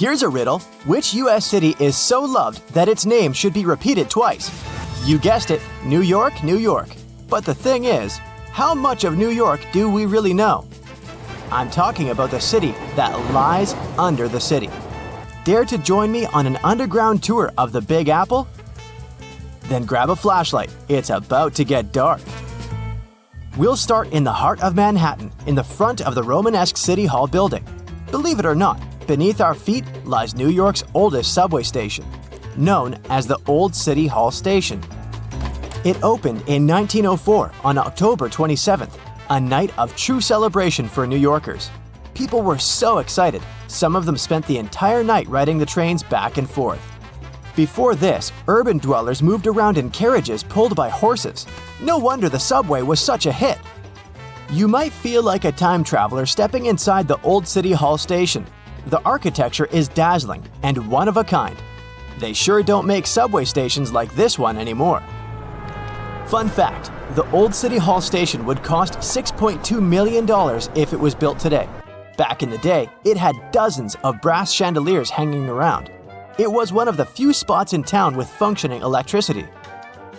Here's a riddle. Which U.S. city is so loved that its name should be repeated twice? You guessed it, New York, New York. But the thing is, how much of New York do we really know? I'm talking about the city that lies under the city. Dare to join me on an underground tour of the Big Apple? Then grab a flashlight. It's about to get dark. We'll start in the heart of Manhattan, in the front of the Romanesque City Hall building. Believe it or not, beneath our feet lies New York's oldest subway station, known as the Old City Hall Station. It opened in 1904 on October 27th, a night of true celebration for New Yorkers. People were so excited, some of them spent the entire night riding the trains back and forth. Before this, urban dwellers moved around in carriages pulled by horses. No wonder the subway was such a hit. You might feel like a time traveler stepping inside the Old City Hall Station. The architecture is dazzling and one of a kind. They sure don't make subway stations like this one anymore. Fun fact, the Old City Hall Station would cost $6.2 million if it was built today. Back in the day, it had dozens of brass chandeliers hanging around. It was one of the few spots in town with functioning electricity.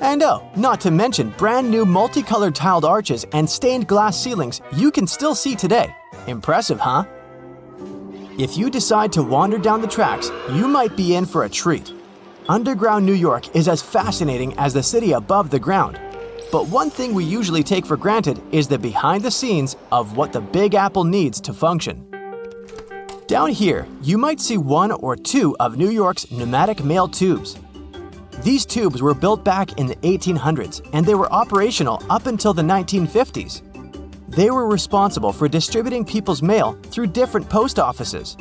And oh, not to mention brand new multicolored tiled arches and stained glass ceilings you can still see today. Impressive, huh? If you decide to wander down the tracks, you might be in for a treat. Underground New York is as fascinating as the city above the ground. But one thing we usually take for granted is the behind the scenes of what the Big Apple needs to function. Down here, you might see one or two of New York's pneumatic mail tubes. These tubes were built back in the 1800s and they were operational up until the 1950s. They were responsible for distributing people's mail through different post offices.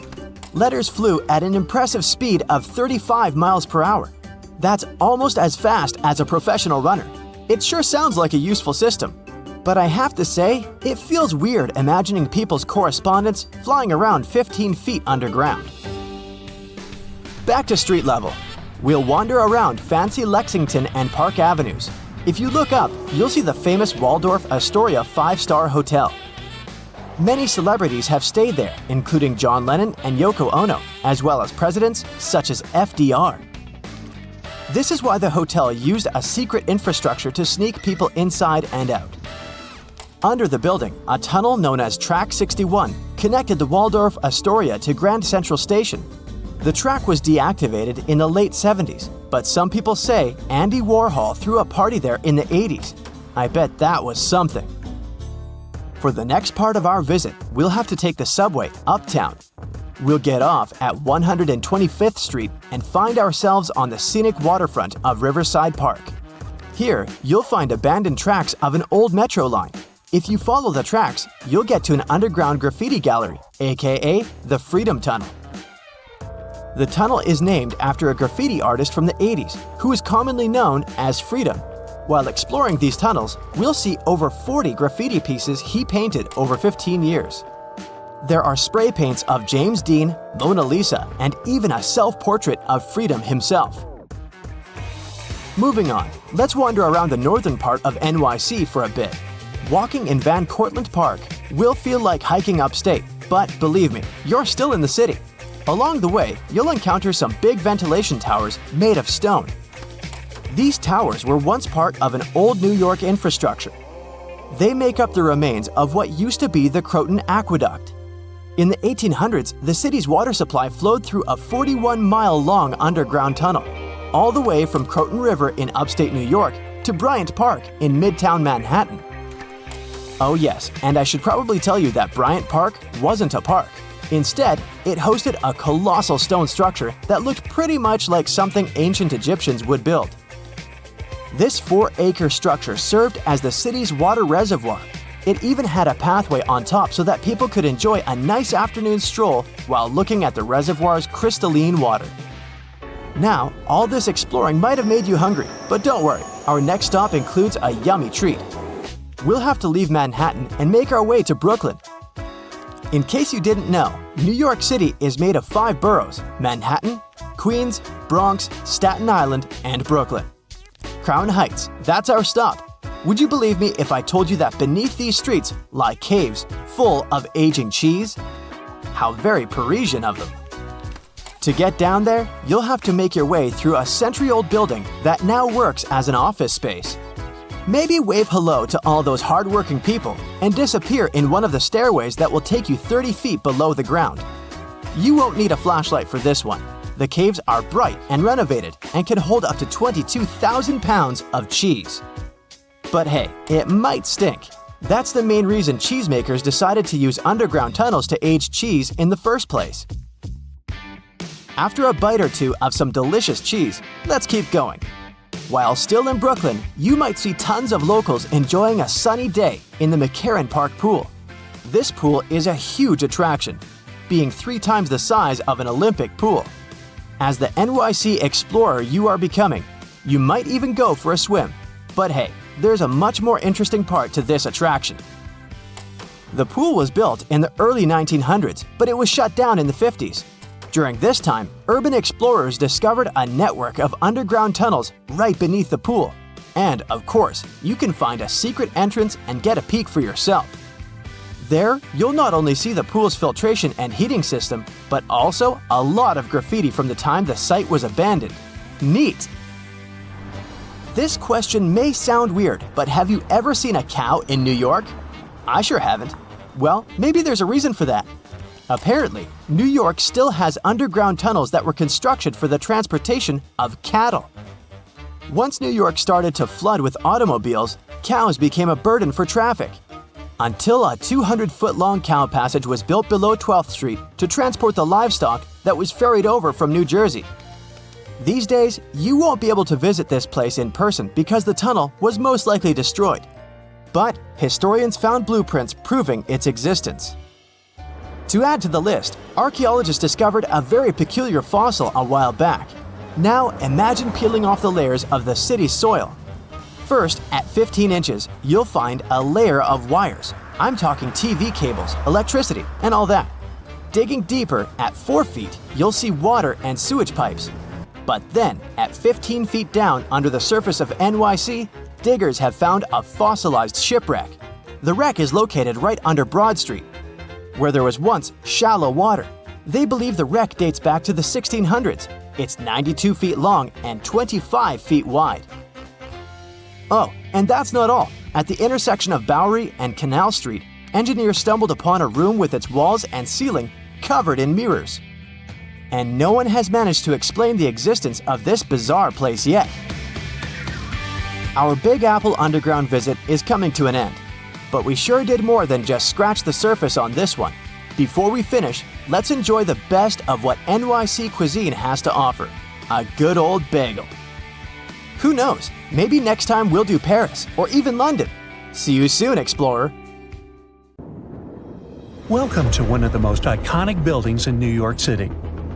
Letters flew at an impressive speed of 35 miles per hour. That's almost as fast as a professional runner. It sure sounds like a useful system. But I have to say, it feels weird imagining people's correspondence flying around 15 feet underground. Back to street level. We'll wander around fancy Lexington and Park Avenues. If you look up, you'll see the famous Waldorf Astoria 5-star hotel. Many celebrities have stayed there, including John Lennon and Yoko Ono, as well as presidents such as FDR. This is why the hotel used a secret infrastructure to sneak people inside and out. Under the building, a tunnel known as Track 61 connected the Waldorf Astoria to Grand Central Station. The track was deactivated in the late 70s, but some people say Andy Warhol threw a party there in the 80s. I bet that was something. For the next part of our visit, we'll have to take the subway uptown. We'll get off at 125th Street and find ourselves on the scenic waterfront of Riverside Park. Here, you'll find abandoned tracks of an old metro line. If you follow the tracks, you'll get to an underground graffiti gallery, aka the Freedom Tunnel. The tunnel is named after a graffiti artist from the 80s who is commonly known as Freedom. While exploring these tunnels, we'll see over 40 graffiti pieces he painted over 15 years. There are spray paints of James Dean, Mona Lisa, and even a self-portrait of Freedom himself. Moving on, let's wander around the northern part of NYC for a bit. Walking in Van Cortlandt Park will feel like hiking upstate, but believe me, you're still in the city. Along the way, you'll encounter some big ventilation towers made of stone. These towers were once part of an old New York infrastructure. They make up the remains of what used to be the Croton Aqueduct. In the 1800s, the city's water supply flowed through a 41-mile-long underground tunnel, all the way from Croton River in upstate New York to Bryant Park in Midtown Manhattan. Oh yes, and I should probably tell you that Bryant Park wasn't a park. Instead, it hosted a colossal stone structure that looked pretty much like something ancient Egyptians would build. This 4-acre structure served as the city's water reservoir. It even had a pathway on top so that people could enjoy a nice afternoon stroll while looking at the reservoir's crystalline water. Now, all this exploring might have made you hungry, but don't worry, our next stop includes a yummy treat. We'll have to leave Manhattan and make our way to Brooklyn. In case you didn't know, New York City is made of 5 boroughs: Manhattan, Queens, Bronx, Staten Island, and Brooklyn. Crown Heights, that's our stop. Would you believe me if I told you that beneath these streets lie caves full of aging cheese? How very Parisian of them. To get down there, you'll have to make your way through a century-old building that now works as an office space. Maybe wave hello to all those hard-working people and disappear in one of the stairways that will take you 30 feet below the ground. You won't need a flashlight for this one. The caves are bright and renovated and can hold up to 22,000 pounds of cheese. But hey, it might stink. That's the main reason cheesemakers decided to use underground tunnels to age cheese in the first place. After a bite or two of some delicious cheese, let's keep going. While still in Brooklyn, you might see tons of locals enjoying a sunny day in the McCarran Park pool. This pool is a huge attraction, being 3 times the size of an Olympic pool. As the NYC explorer you are becoming, you might even go for a swim. But hey, there's a much more interesting part to this attraction. The pool was built in the early 1900s, but it was shut down in the 50s. During this time, urban explorers discovered a network of underground tunnels right beneath the pool. And, of course, you can find a secret entrance and get a peek for yourself. There, you'll not only see the pool's filtration and heating system, but also a lot of graffiti from the time the site was abandoned. Neat! This question may sound weird, but have you ever seen a cow in New York? I sure haven't. Well, maybe there's a reason for that. Apparently, New York still has underground tunnels that were constructed for the transportation of cattle. Once New York started to flood with automobiles, cows became a burden for traffic. Until a 200-foot-long cow passage was built below 12th Street to transport the livestock that was ferried over from New Jersey. These days, you won't be able to visit this place in person because the tunnel was most likely destroyed. But historians found blueprints proving its existence. To add to the list, archaeologists discovered a very peculiar fossil a while back. Now imagine peeling off the layers of the city's soil. First, at 15 inches, you'll find a layer of wires. I'm talking TV cables, electricity, and all that. Digging deeper, at 4 feet, you'll see water and sewage pipes. But then, at 15 feet down under the surface of NYC, diggers have found a fossilized shipwreck. The wreck is located right under Broad Street, where there was once shallow water. They believe the wreck dates back to the 1600s. It's 92 feet long and 25 feet wide. Oh, and that's not all. At the intersection of Bowery and Canal Street, engineers stumbled upon a room with its walls and ceiling covered in mirrors. And no one has managed to explain the existence of this bizarre place yet. Our Big Apple underground visit is coming to an end. But we sure did more than just scratch the surface on this one. Before we finish, let's enjoy the best of what NYC cuisine has to offer, a good old bagel. Who knows, maybe next time we'll do Paris or even London. See you soon, explorer. Welcome to one of the most iconic buildings in New York City.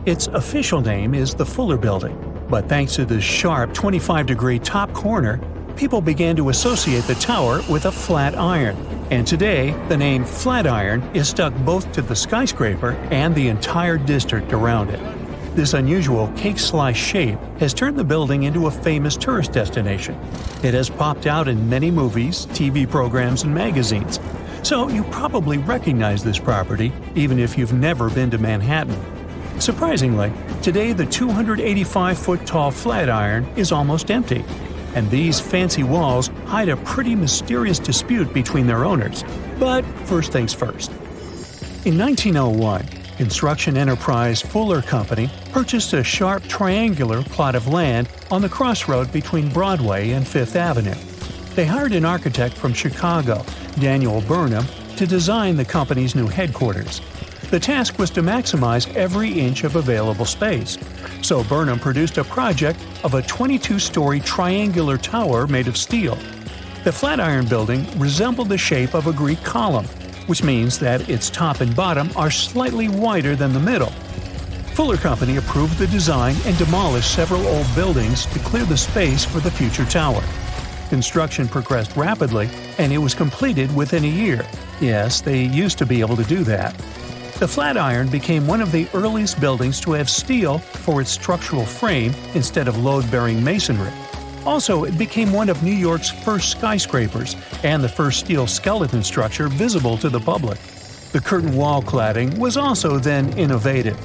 Its official name is the Fuller Building, but thanks to the sharp 25-degree top corner, people began to associate the tower with a flat iron, and today the name Flatiron is stuck both to the skyscraper and the entire district around it. This unusual cake-slice shape has turned the building into a famous tourist destination. It has popped out in many movies, TV programs, and magazines, so you probably recognize this property even if you've never been to Manhattan. Surprisingly, today the 285-foot-tall Flatiron is almost empty. And these fancy walls hide a pretty mysterious dispute between their owners. But first things first. In 1901, construction enterprise Fuller Company purchased a sharp triangular plot of land on the crossroad between Broadway and Fifth Avenue. They hired an architect from Chicago, Daniel Burnham, to design the company's new headquarters. The task was to maximize every inch of available space, so Burnham produced a project of a 22-story triangular tower made of steel. The Flatiron building resembled the shape of a Greek column, which means that its top and bottom are slightly wider than the middle. Fuller Company approved the design and demolished several old buildings to clear the space for the future tower. Construction progressed rapidly, and it was completed within a year. Yes, they used to be able to do that. The Flatiron became one of the earliest buildings to have steel for its structural frame instead of load-bearing masonry. Also, it became one of New York's first skyscrapers and the first steel skeleton structure visible to the public. The curtain wall cladding was also then innovative.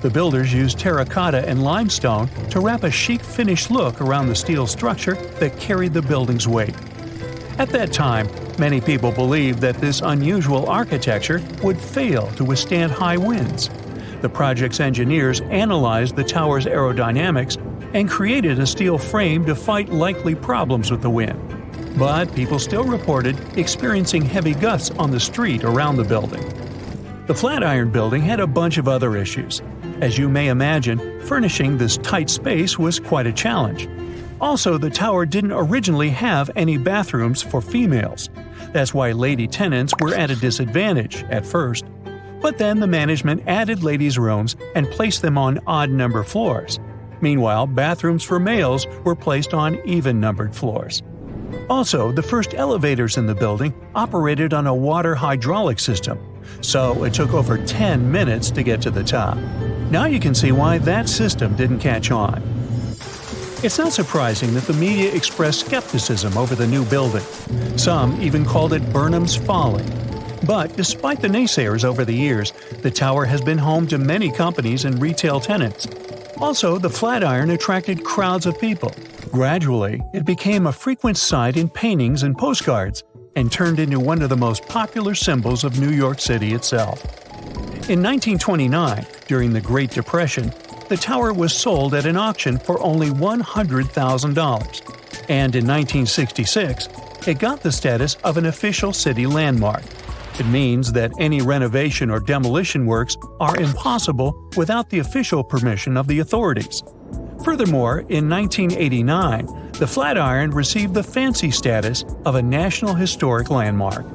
The builders used terracotta and limestone to wrap a chic finish look around the steel structure that carried the building's weight. At that time, many people believed that this unusual architecture would fail to withstand high winds. The project's engineers analyzed the tower's aerodynamics and created a steel frame to fight likely problems with the wind. But people still reported experiencing heavy gusts on the street around the building. The Flatiron building had a bunch of other issues. As you may imagine, furnishing this tight space was quite a challenge. Also, the tower didn't originally have any bathrooms for females. That's why lady tenants were at a disadvantage at first. But then the management added ladies' rooms and placed them on odd-number floors. Meanwhile, bathrooms for males were placed on even-numbered floors. Also, the first elevators in the building operated on a water hydraulic system, so it took over 10 minutes to get to the top. Now you can see why that system didn't catch on. It's not surprising that the media expressed skepticism over the new building. Some even called it Burnham's Folly. But despite the naysayers over the years, the tower has been home to many companies and retail tenants. Also, the Flatiron attracted crowds of people. Gradually, it became a frequent sight in paintings and postcards, and turned into one of the most popular symbols of New York City itself. In 1929, during the Great Depression, the tower was sold at an auction for only $100,000. And in 1966, it got the status of an official city landmark. It means that any renovation or demolition works are impossible without the official permission of the authorities. Furthermore, in 1989, the Flatiron received the fancy status of a National Historic Landmark.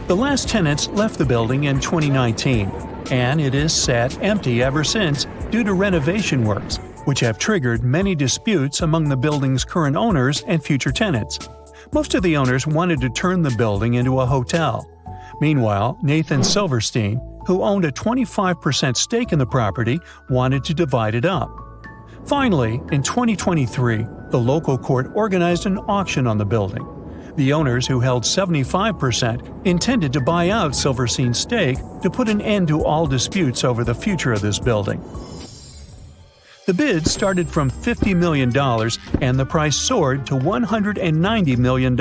The last tenants left the building in 2019, and it is sat empty ever since due to renovation works, which have triggered many disputes among the building's current owners and future tenants. Most of the owners wanted to turn the building into a hotel. Meanwhile, Nathan Silverstein, who owned a 25% stake in the property, wanted to divide it up. Finally, in 2023, the local court organized an auction on the building. The owners, who held 75%, intended to buy out Silverstein's stake to put an end to all disputes over the future of this building. The bid started from $50 million and the price soared to $190 million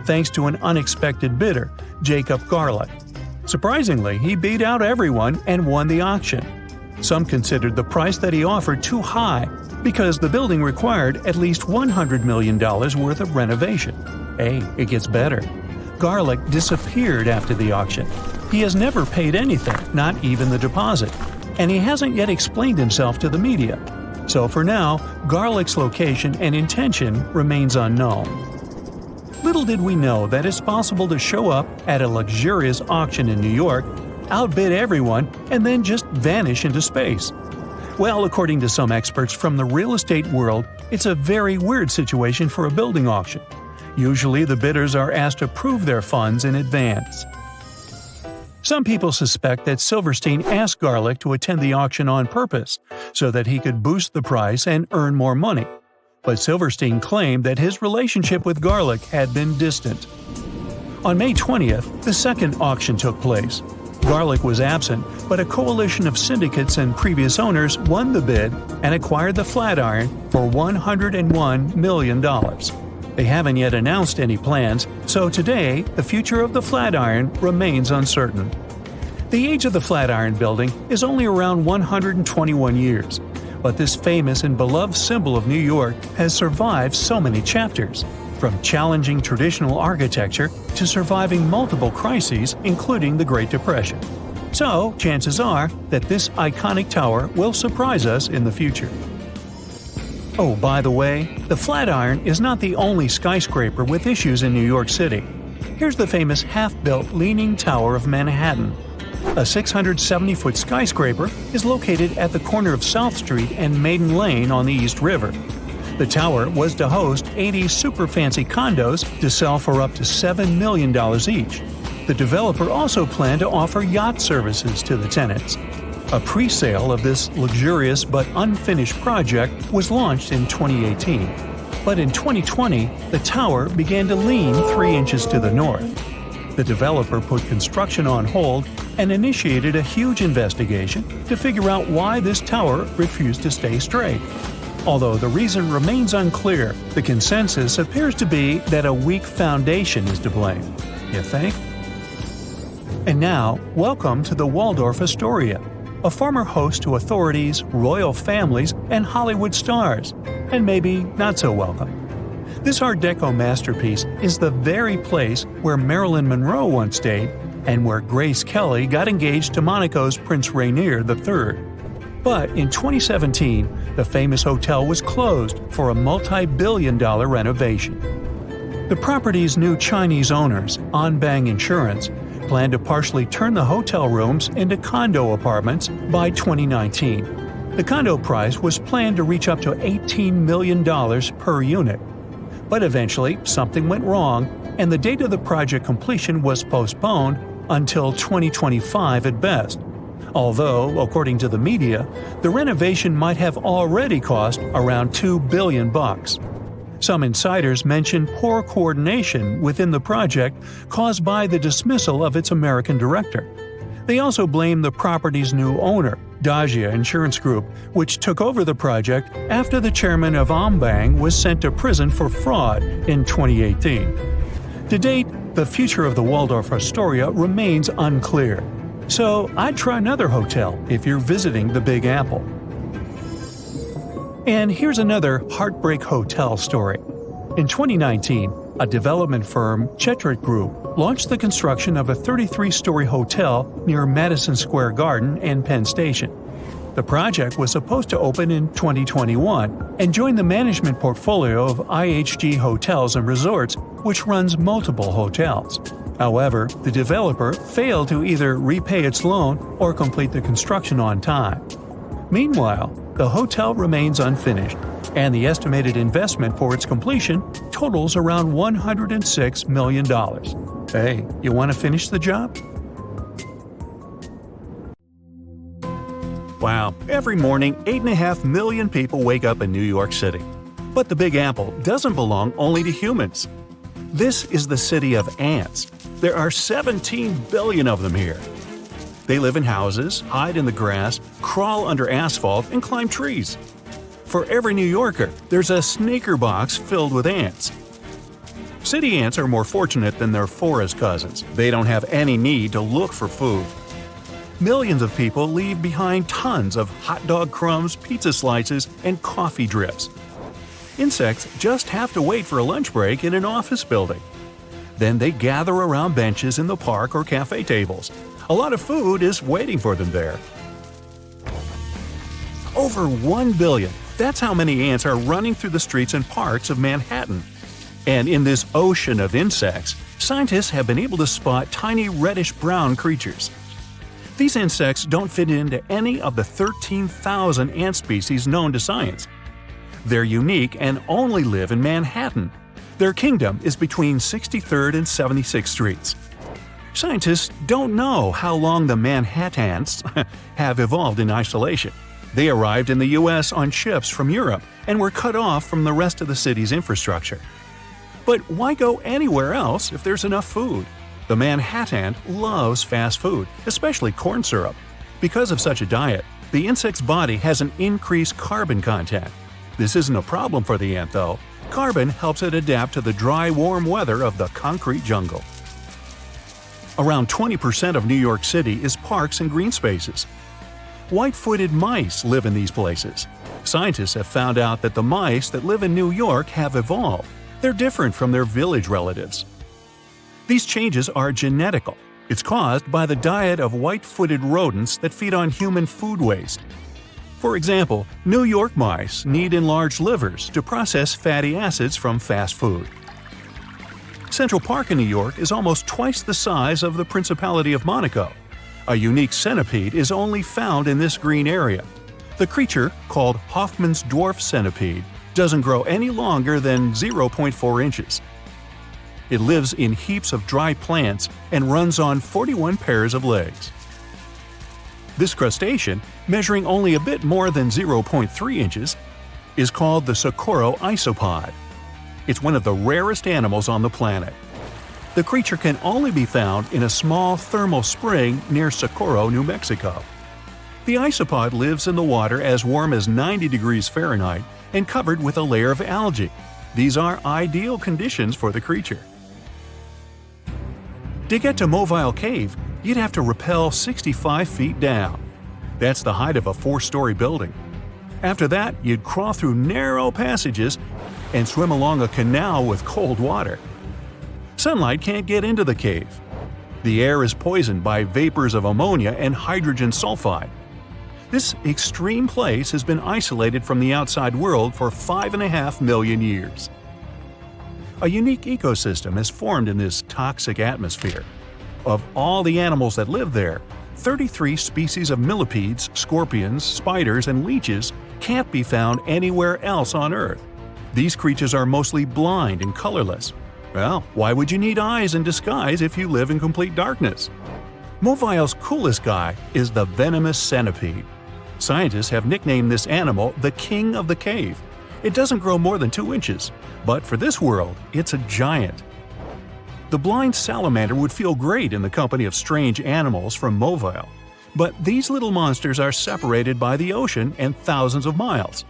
thanks to an unexpected bidder, Jacob Garlick. Surprisingly, he beat out everyone and won the auction. Some considered the price that he offered too high because the building required at least $100 million worth of renovation. Hey, it gets better. Garlick disappeared after the auction. He has never paid anything, not even the deposit, and he hasn't yet explained himself to the media. So for now, Garlick's location and intention remains unknown. Little did we know that it's possible to show up at a luxurious auction in New York, outbid everyone, and then just vanish into space. Well, according to some experts from the real estate world, it's a very weird situation for a building auction. Usually the bidders are asked to prove their funds in advance. Some people suspect that Silverstein asked Garlick to attend the auction on purpose so that he could boost the price and earn more money. But Silverstein claimed that his relationship with Garlick had been distant. On May 20th, the second auction took place. Garlick was absent, but a coalition of syndicates and previous owners won the bid and acquired the Flatiron for $101 million. They haven't yet announced any plans, so today the future of the Flatiron remains uncertain. The age of the Flatiron building is only around 121 years, but this famous and beloved symbol of New York has survived so many chapters, from challenging traditional architecture to surviving multiple crises, including the Great Depression. So, chances are that this iconic tower will surprise us in the future. Oh, by the way, the Flatiron is not the only skyscraper with issues in New York City. Here's the famous half-built Leaning Tower of Manhattan. A 670-foot skyscraper is located at the corner of South Street and Maiden Lane on the East River. The tower was to host 80 super fancy condos to sell for up to $7 million each. The developer also planned to offer yacht services to the tenants. A pre-sale of this luxurious but unfinished project was launched in 2018. But in 2020, the tower began to lean 3 inches to the north. The developer put construction on hold and initiated a huge investigation to figure out why this tower refused to stay straight. Although the reason remains unclear, the consensus appears to be that a weak foundation is to blame. You think? And now, welcome to the Waldorf Astoria, a former host to authorities, royal families, and Hollywood stars, and maybe not so welcome. This Art Deco masterpiece is the very place where Marilyn Monroe once stayed and where Grace Kelly got engaged to Monaco's Prince Rainier III. But in 2017, the famous hotel was closed for a multi-billion-dollar renovation. The property's new Chinese owners, Anbang Insurance, plan to partially turn the hotel rooms into condo apartments by 2019. The condo price was planned to reach up to $18 million per unit. But eventually, something went wrong, and the date of the project completion was postponed until 2025 at best. Although, according to the media, the renovation might have already cost around $2 billion. Some insiders mention poor coordination within the project caused by the dismissal of its American director. They also blame the property's new owner, Dagia Insurance Group, which took over the project after the chairman of Anbang was sent to prison for fraud in 2018. To date, the future of the Waldorf Astoria remains unclear. So I'd try another hotel if you're visiting the Big Apple. And here's another heartbreak hotel story. In 2019, a development firm, Chetrit Group, launched the construction of a 33-story hotel near Madison Square Garden and Penn Station. The project was supposed to open in 2021 and join the management portfolio of IHG Hotels and Resorts, which runs multiple hotels. However, the developer failed to either repay its loan or complete the construction on time. Meanwhile, the hotel remains unfinished, and the estimated investment for its completion totals around $106 million. Hey, you want to finish the job? Wow, every morning 8.5 million people wake up in New York City. But the Big Apple doesn't belong only to humans. This is the city of ants. There are 17 billion of them here. They live in houses, hide in the grass, crawl under asphalt, and climb trees. For every New Yorker, there's a sneaker box filled with ants. City ants are more fortunate than their forest cousins. They don't have any need to look for food. Millions of people leave behind tons of hot dog crumbs, pizza slices, and coffee drips. Insects just have to wait for a lunch break in an office building. Then they gather around benches in the park or cafe tables. A lot of food is waiting for them there. Over 1 billion. That's how many ants are running through the streets and parks of Manhattan. And in this ocean of insects, scientists have been able to spot tiny reddish-brown creatures. These insects don't fit into any of the 13,000 ant species known to science. They're unique and only live in Manhattan. Their kingdom is between 63rd and 76th Streets. Scientists don't know how long the Manhattans have evolved in isolation. They arrived in the U.S. on ships from Europe and were cut off from the rest of the city's infrastructure. But why go anywhere else if there's enough food? The Manhattan loves fast food, especially corn syrup. Because of such a diet, the insect's body has an increased carbon content. This isn't a problem for the ant, though. Carbon helps it adapt to the dry, warm weather of the concrete jungle. Around 20% of New York City is parks and green spaces. White-footed mice live in these places. Scientists have found out that the mice that live in New York have evolved. They're different from their village relatives. These changes are genetical. It's caused by the diet of white-footed rodents that feed on human food waste. For example, New York mice need enlarged livers to process fatty acids from fast food. Central Park in New York is almost twice the size of the Principality of Monaco. A unique centipede is only found in this green area. The creature, called Hoffman's dwarf centipede, doesn't grow any longer than 0.4 inches. It lives in heaps of dry plants and runs on 41 pairs of legs. This crustacean, measuring only a bit more than 0.3 inches, is called the Socorro isopod. It's one of the rarest animals on the planet. The creature can only be found in a small thermal spring near Socorro, New Mexico. The isopod lives in the water as warm as 90 degrees Fahrenheit and covered with a layer of algae. These are ideal conditions for the creature. To get to Mobile Cave, you'd have to rappel 65 feet down. That's the height of a 4-story building. After that, you'd crawl through narrow passages and swim along a canal with cold water. Sunlight can't get into the cave. The air is poisoned by vapors of ammonia and hydrogen sulfide. This extreme place has been isolated from the outside world for 5.5 million years. A unique ecosystem has formed in this toxic atmosphere. Of all the animals that live there, 33 species of millipedes, scorpions, spiders, and leeches can't be found anywhere else on Earth. These creatures are mostly blind and colorless. Well, why would you need eyes in disguise if you live in complete darkness? Mobile's coolest guy is the venomous centipede. Scientists have nicknamed this animal the king of the cave. It doesn't grow more than 2 inches, but for this world, it's a giant. The blind salamander would feel great in the company of strange animals from Mobile, but these little monsters are separated by the ocean and thousands of miles.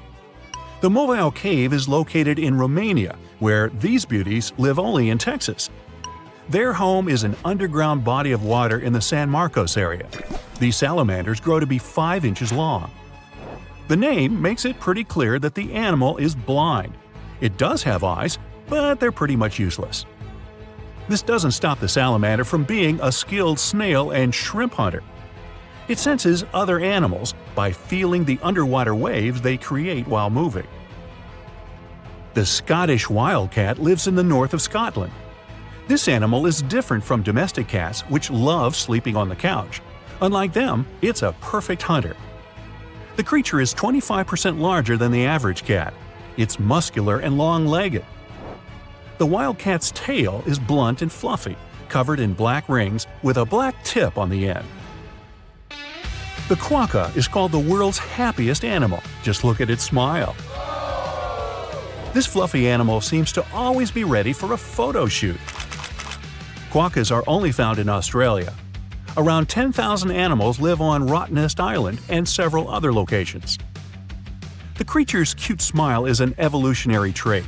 The Mobile Cave is located in Romania, where these beauties live only in Texas. Their home is an underground body of water in the San Marcos area. These salamanders grow to be 5 inches long. The name makes it pretty clear that the animal is blind. It does have eyes, but they're pretty much useless. This doesn't stop the salamander from being a skilled snail and shrimp hunter. It senses other animals by feeling the underwater waves they create while moving. The Scottish wildcat lives in the north of Scotland. This animal is different from domestic cats, which love sleeping on the couch. Unlike them, it's a perfect hunter. The creature is 25% larger than the average cat. It's muscular and long-legged. The wildcat's tail is blunt and fluffy, covered in black rings with a black tip on the end. The quokka is called the world's happiest animal. Just look at its smile. This fluffy animal seems to always be ready for a photo shoot. Quokkas are only found in Australia. Around 10,000 animals live on Rottnest Island and several other locations. The creature's cute smile is an evolutionary trait.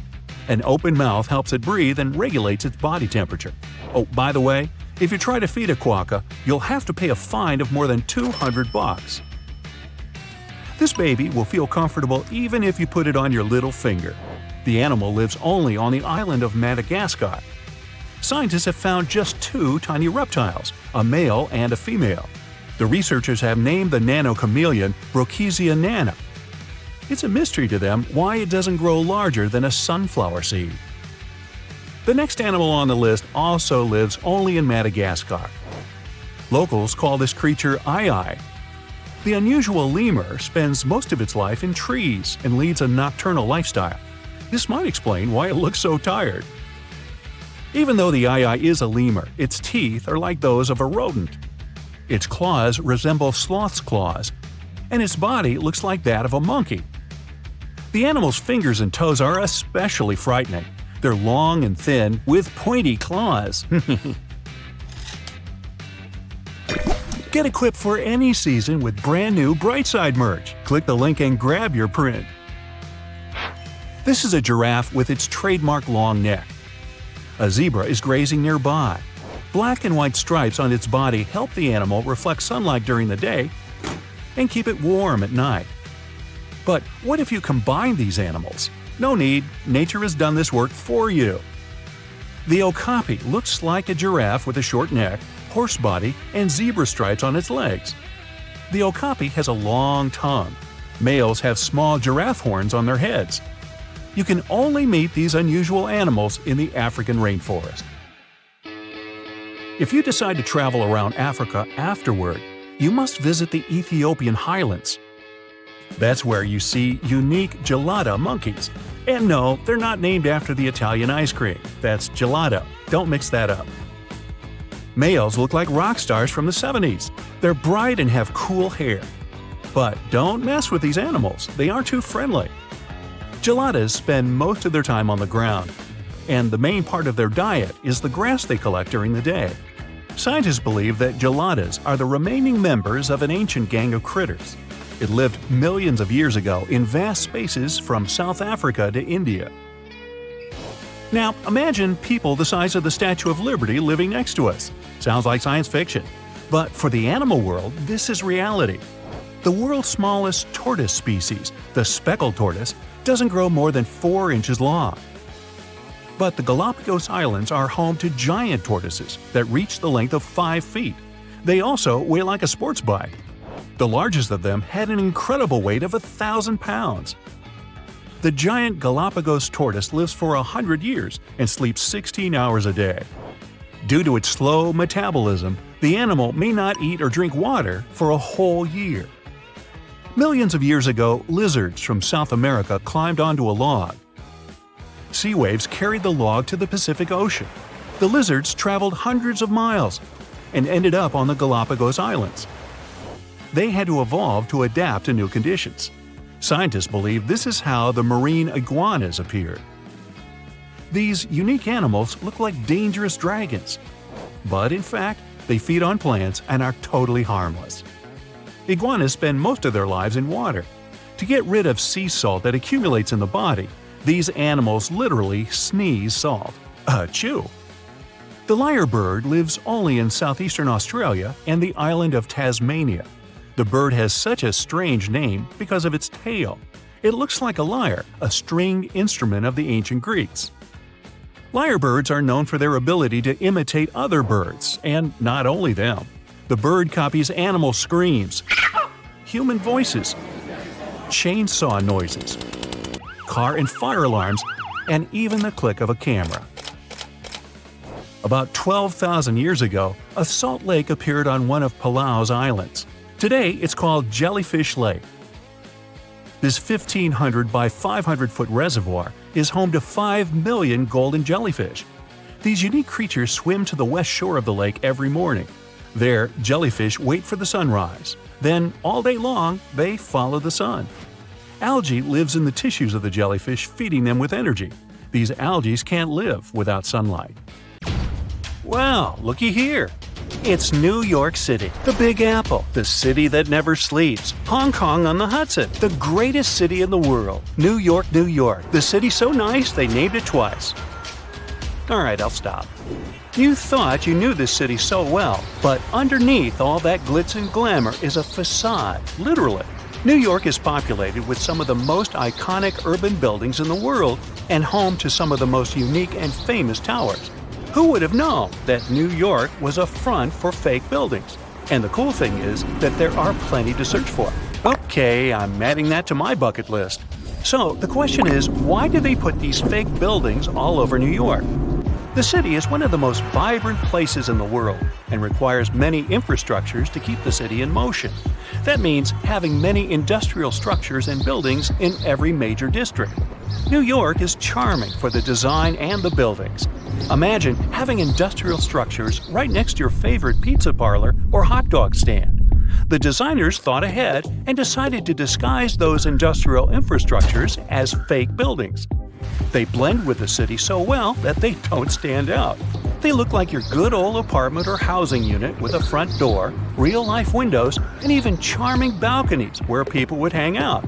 An open mouth helps it breathe and regulates its body temperature. Oh, by the way, if you try to feed a quokka, you'll have to pay a fine of more than $200. This baby will feel comfortable even if you put it on your little finger. The animal lives only on the island of Madagascar. Scientists have found just 2 tiny reptiles, a male and a female. The researchers have named the nano-chameleon Brocchisia nana. It's a mystery to them why it doesn't grow larger than a sunflower seed. The next animal on the list also lives only in Madagascar. Locals call this creature Ai. The unusual lemur spends most of its life in trees and leads a nocturnal lifestyle. This might explain why it looks so tired. Even though the Ai is a lemur, its teeth are like those of a rodent. Its claws resemble sloth's claws, and its body looks like that of a monkey. The animal's fingers and toes are especially frightening. They're long and thin, with pointy claws. Get equipped for any season with brand new Brightside merch. Click the link and grab your print. This is a giraffe with its trademark long neck. A zebra is grazing nearby. Black and white stripes on its body help the animal reflect sunlight during the day and keep it warm at night. But what if you combine these animals? No need, nature has done this work for you. The okapi looks like a giraffe with a short neck, horse body, and zebra stripes on its legs. The okapi has a long tongue. Males have small giraffe horns on their heads. You can only meet these unusual animals in the African rainforest. If you decide to travel around Africa afterward, you must visit the Ethiopian highlands. That's where you see unique gelada monkeys. And no, they're not named after the Italian ice cream. That's gelato. Don't mix that up. Males look like rock stars from the 70s. They're bright and have cool hair. But don't mess with these animals. They aren't too friendly. Geladas spend most of their time on the ground. and the main part of their diet is the grass they collect during the day. Scientists believe that geladas are the remaining members of an ancient gang of critters. It lived millions of years ago in vast spaces from South Africa to India. Now, imagine people the size of the Statue of Liberty living next to us. Sounds like science fiction. But for the animal world, this is reality. The world's smallest tortoise species, the speckled tortoise, doesn't grow more than 4 inches long. But the Galapagos Islands are home to giant tortoises that reach the length of 5 feet. They also weigh like a sports bike. The largest of them had an incredible weight of 1,000 pounds. The giant Galapagos tortoise lives for 100 years and sleeps 16 hours a day. Due to its slow metabolism, the animal may not eat or drink water for a whole year. Millions of years ago, lizards from South America climbed onto a log. Sea waves carried the log to the Pacific Ocean. The lizards traveled hundreds of miles and ended up on the Galapagos Islands. They had to evolve to adapt to new conditions. Scientists believe this is how the marine iguanas appeared. These unique animals look like dangerous dragons, but in fact, they feed on plants and are totally harmless. Iguanas spend most of their lives in water. To get rid of sea salt that accumulates in the body, these animals literally sneeze salt. Achoo! The lyrebird lives only in southeastern Australia and the island of Tasmania. The bird has such a strange name because of its tail. It looks like a lyre, a stringed instrument of the ancient Greeks. Lyrebirds are known for their ability to imitate other birds, and not only them. The bird copies animal screams, human voices, chainsaw noises, car and fire alarms, and even the click of a camera. About 12,000 years ago, a salt lake appeared on one of Palau's islands. Today, it's called Jellyfish Lake. This 1,500 by 500-foot reservoir is home to 5 million golden jellyfish. These unique creatures swim to the west shore of the lake every morning. There, jellyfish wait for the sunrise. Then, all day long, they follow the sun. Algae lives in the tissues of the jellyfish, feeding them with energy. These algae can't live without sunlight. Wow, looky here! It's New York City, the Big Apple, the city that never sleeps. Hong Kong on the Hudson, the greatest city in the world. New York, New York, the city so nice they named it twice. Alright, I'll stop. You thought you knew this city so well, but underneath all that glitz and glamour is a facade, literally. New York is populated with some of the most iconic urban buildings in the world and home to some of the most unique and famous towers. Who would have known that New York was a front for fake buildings? And the cool thing is that there are plenty to search for. Okay, I'm adding that to my bucket list. So the question is, why do they put these fake buildings all over New York? The city is one of the most vibrant places in the world and requires many infrastructures to keep the city in motion. That means having many industrial structures and buildings in every major district. New York is charming for the design and the buildings. Imagine having industrial structures right next to your favorite pizza parlor or hot dog stand. The designers thought ahead and decided to disguise those industrial infrastructures as fake buildings. They blend with the city so well that they don't stand out. They look like your good old apartment or housing unit with a front door, real-life windows, and even charming balconies where people would hang out.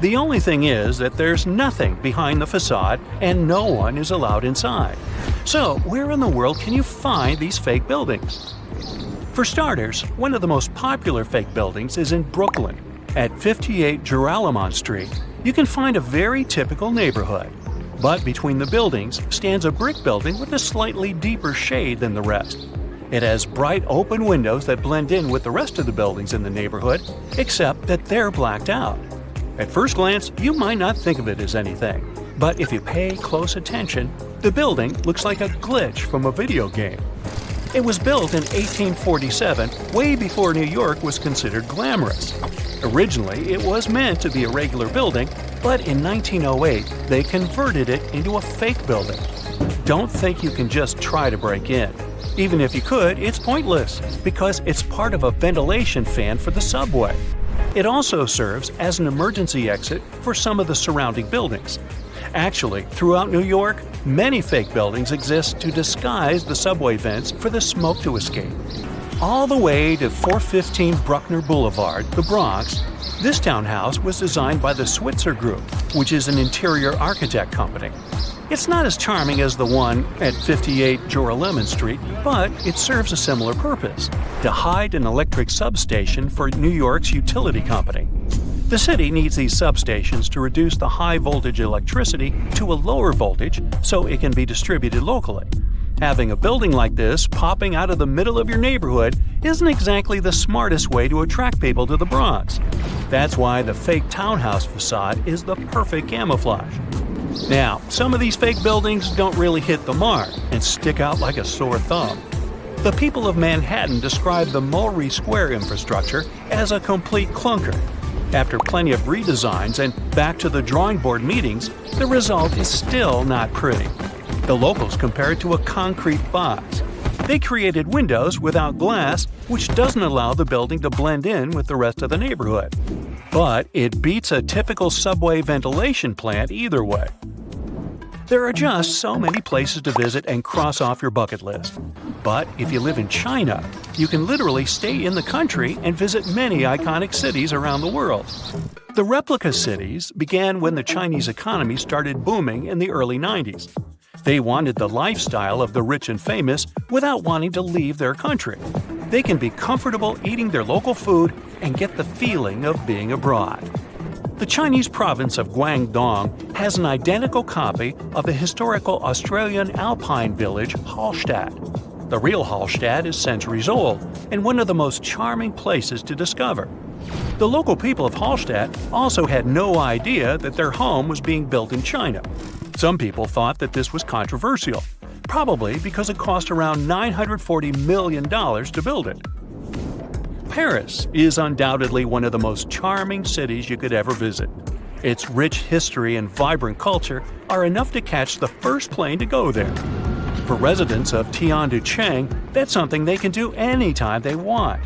The only thing is that there's nothing behind the facade and no one is allowed inside. So, where in the world can you find these fake buildings? For starters, one of the most popular fake buildings is in Brooklyn. At 58 Joralemon Street, you can find a very typical neighborhood. But between the buildings stands a brick building with a slightly deeper shade than the rest. It has bright open windows that blend in with the rest of the buildings in the neighborhood, except that they're blacked out. At first glance, you might not think of it as anything, but if you pay close attention, the building looks like a glitch from a video game. It was built in 1847, way before New York was considered glamorous. Originally, it was meant to be a regular building, but in 1908, they converted it into a fake building. Don't think you can just try to break in. Even if you could, it's pointless, because it's part of a ventilation fan for the subway. It also serves as an emergency exit for some of the surrounding buildings. Actually, throughout New York, many fake buildings exist to disguise the subway vents for the smoke to escape. All the way to 415 Bruckner Boulevard, the Bronx, this townhouse was designed by the Switzer Group, which is an interior architect company. It's not as charming as the one at 58 Joralemon Street, but it serves a similar purpose: to hide an electric substation for New York's utility company. The city needs these substations to reduce the high-voltage electricity to a lower voltage so it can be distributed locally. Having a building like this popping out of the middle of your neighborhood isn't exactly the smartest way to attract people to the Bronx. That's why the fake townhouse facade is the perfect camouflage. Now, some of these fake buildings don't really hit the mark and stick out like a sore thumb. The people of Manhattan describe the Mulberry Square infrastructure as a complete clunker. After plenty of redesigns and back to the drawing board meetings, the result is still not pretty. The locals compare it to a concrete box. They created windows without glass, which doesn't allow the building to blend in with the rest of the neighborhood. But it beats a typical subway ventilation plant either way. There are just so many places to visit and cross off your bucket list. But if you live in China, you can literally stay in the country and visit many iconic cities around the world. The replica cities began when the Chinese economy started booming in the early 90s. They wanted the lifestyle of the rich and famous without wanting to leave their country. They can be comfortable eating their local food and get the feeling of being abroad. The Chinese province of Guangdong has an identical copy of the historical Australian alpine village Hallstatt. The real Hallstatt is centuries old and one of the most charming places to discover. The local people of Hallstatt also had no idea that their home was being built in China. Some people thought that this was controversial, probably because it cost around $940 million to build it. Paris is undoubtedly one of the most charming cities you could ever visit. Its rich history and vibrant culture are enough to catch the first plane to go there. For residents of Tianducheng, that's something they can do anytime they want.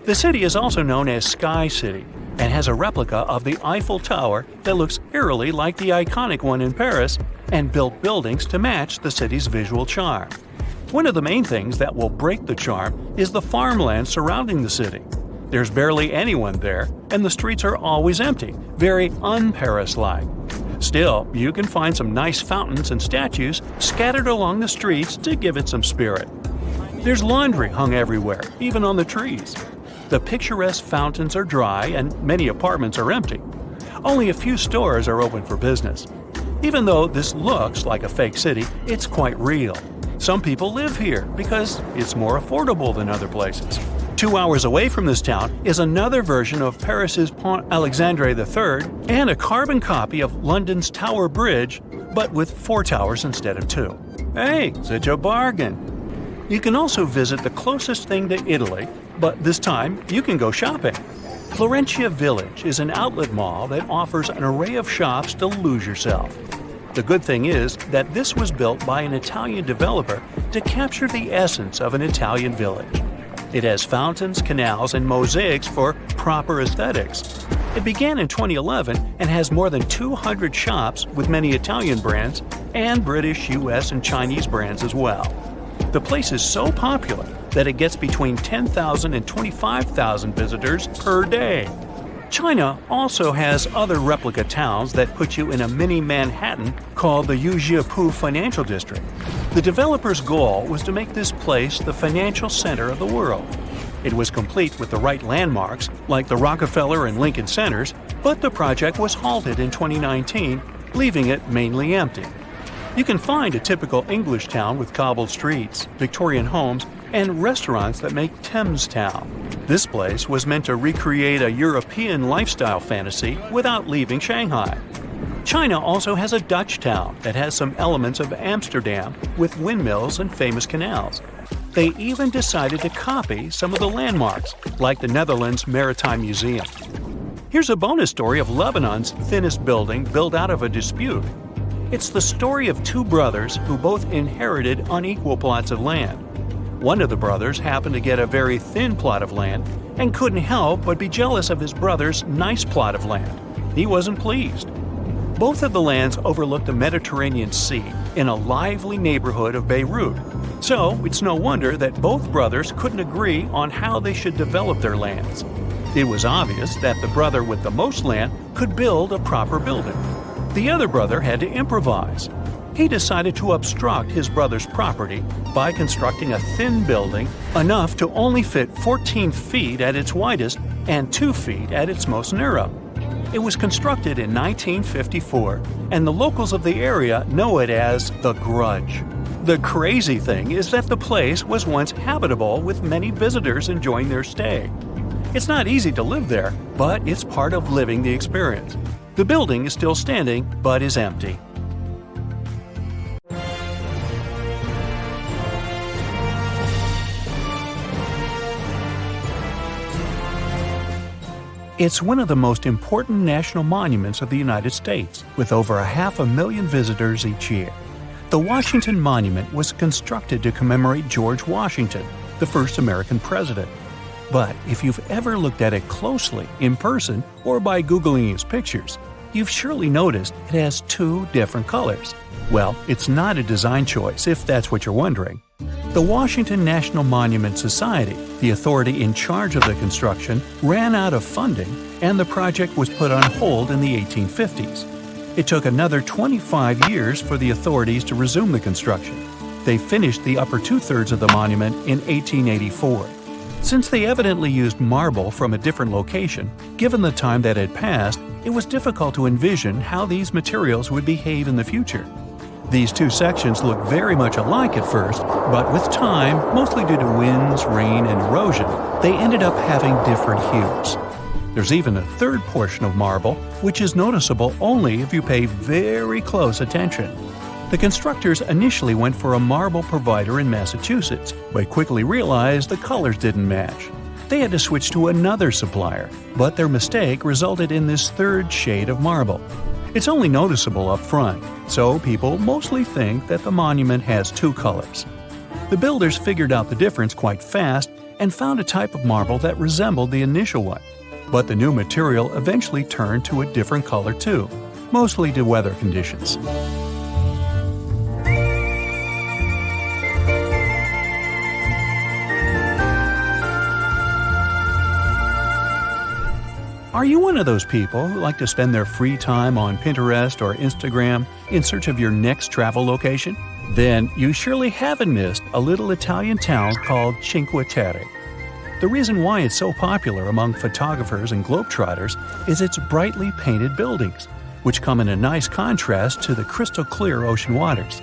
The city is also known as Sky City and has a replica of the Eiffel Tower that looks eerily like the iconic one in Paris and built buildings to match the city's visual charm. One of the main things that will break the charm is the farmland surrounding the city. There's barely anyone there, and the streets are always empty, very un-Paris-like. Still, you can find some nice fountains and statues scattered along the streets to give it some spirit. There's laundry hung everywhere, even on the trees. The picturesque fountains are dry and many apartments are empty. Only a few stores are open for business. Even though this looks like a fake city, it's quite real. Some people live here because it's more affordable than other places. 2 hours away from this town is another version of Paris's Pont Alexandre III and a carbon copy of London's Tower Bridge, but with 4 towers instead of 2. Hey, such a bargain! You can also visit the closest thing to Italy, but this time you can go shopping. Florentia Village is an outlet mall that offers an array of shops to lose yourself. The good thing is that this was built by an Italian developer to capture the essence of an Italian village. It has fountains, canals, and mosaics for proper aesthetics. It began in 2011 and has more than 200 shops with many Italian brands and British, US, and Chinese brands as well. The place is so popular that it gets between 10,000 and 25,000 visitors per day. China also has other replica towns that put you in a mini Manhattan called the Yujiapu Financial District. The developer's goal was to make this place the financial center of the world. It was complete with the right landmarks, like the Rockefeller and Lincoln Centers, but the project was halted in 2019, leaving it mainly empty. You can find a typical English town with cobbled streets, Victorian homes, and restaurants that make Thames Town. This place was meant to recreate a European lifestyle fantasy without leaving Shanghai. China also has a Dutch town that has some elements of Amsterdam with windmills and famous canals. They even decided to copy some of the landmarks, like the Netherlands Maritime Museum. Here's a bonus story of Lebanon's thinnest building built out of a dispute. It's the story of 2 brothers who both inherited unequal plots of land. One of the brothers happened to get a very thin plot of land and couldn't help but be jealous of his brother's nice plot of land. He wasn't pleased. Both of the lands overlook the Mediterranean Sea in a lively neighborhood of Beirut. So it's no wonder that both brothers couldn't agree on how they should develop their lands. It was obvious that the brother with the most land could build a proper building. The other brother had to improvise. He decided to obstruct his brother's property by constructing a thin building enough to only fit 14 feet at its widest and 2 feet at its most narrow. It was constructed in 1954, and the locals of the area know it as the Grudge. The crazy thing is that the place was once habitable with many visitors enjoying their stay. It's not easy to live there, but it's part of living the experience. The building is still standing, but is empty. It's one of the most important national monuments of the United States, with over 500,000 visitors each year. The Washington Monument was constructed to commemorate George Washington, the first American president. But if you've ever looked at it closely, in person, or by Googling its pictures, you've surely noticed it has 2 different colors. Well, it's not a design choice, if that's what you're wondering. The Washington National Monument Society, the authority in charge of the construction, ran out of funding, and the project was put on hold in the 1850s. It took another 25 years for the authorities to resume the construction. They finished the upper 2/3 of the monument in 1884. Since they evidently used marble from a different location, given the time that had passed, it was difficult to envision how these materials would behave in the future. These 2 sections look very much alike at first, but with time, mostly due to winds, rain, and erosion, they ended up having different hues. There's even a 3rd portion of marble, which is noticeable only if you pay very close attention. The constructors initially went for a marble provider in Massachusetts, but quickly realized the colors didn't match. They had to switch to another supplier, but their mistake resulted in this 3rd shade of marble. It's only noticeable up front, so people mostly think that the monument has 2 colors. The builders figured out the difference quite fast and found a type of marble that resembled the initial one. But the new material eventually turned to a different color too, mostly due to weather conditions. Are you one of those people who like to spend their free time on Pinterest or Instagram in search of your next travel location? Then you surely haven't missed a little Italian town called Cinque Terre. The reason why it's so popular among photographers and globetrotters is its brightly painted buildings, which come in a nice contrast to the crystal clear ocean waters.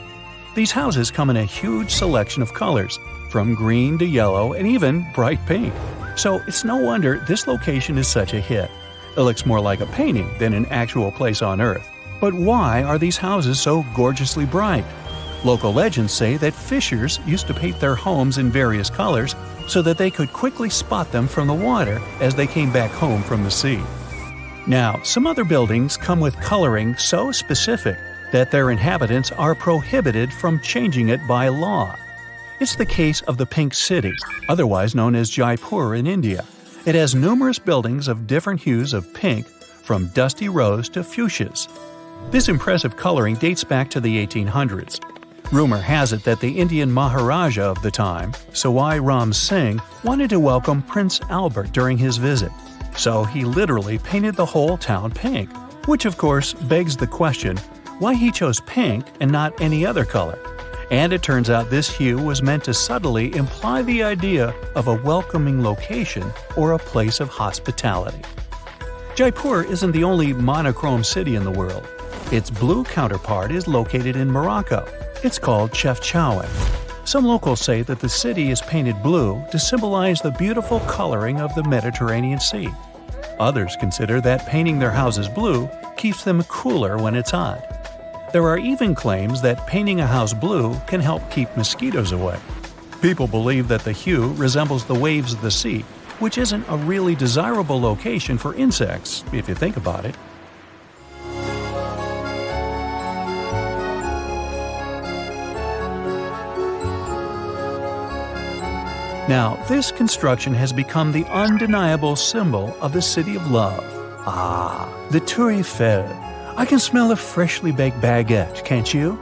These houses come in a huge selection of colors, from green to yellow and even bright pink. So it's no wonder this location is such a hit. It looks more like a painting than an actual place on Earth. But why are these houses so gorgeously bright? Local legends say that fishers used to paint their homes in various colors so that they could quickly spot them from the water as they came back home from the sea. Now, some other buildings come with coloring so specific that their inhabitants are prohibited from changing it by law. It's the case of the Pink City, otherwise known as Jaipur in India. It has numerous buildings of different hues of pink, from dusty rose to fuchsias. This impressive coloring dates back to the 1800s. Rumor has it that the Indian Maharaja of the time, Sawai Ram Singh, wanted to welcome Prince Albert during his visit. So he literally painted the whole town pink, which of course begs the question, why he chose pink and not any other color? And it turns out this hue was meant to subtly imply the idea of a welcoming location or a place of hospitality. Jaipur isn't the only monochrome city in the world. Its blue counterpart is located in Morocco. It's called Chefchaouen. Some locals say that the city is painted blue to symbolize the beautiful coloring of the Mediterranean Sea. Others consider that painting their houses blue keeps them cooler when it's hot. There are even claims that painting a house blue can help keep mosquitoes away. People believe that the hue resembles the waves of the sea, which isn't a really desirable location for insects, if you think about it. Now, this construction has become the undeniable symbol of the City of Love. The Tour Eiffel, I can smell a freshly baked baguette, can't you?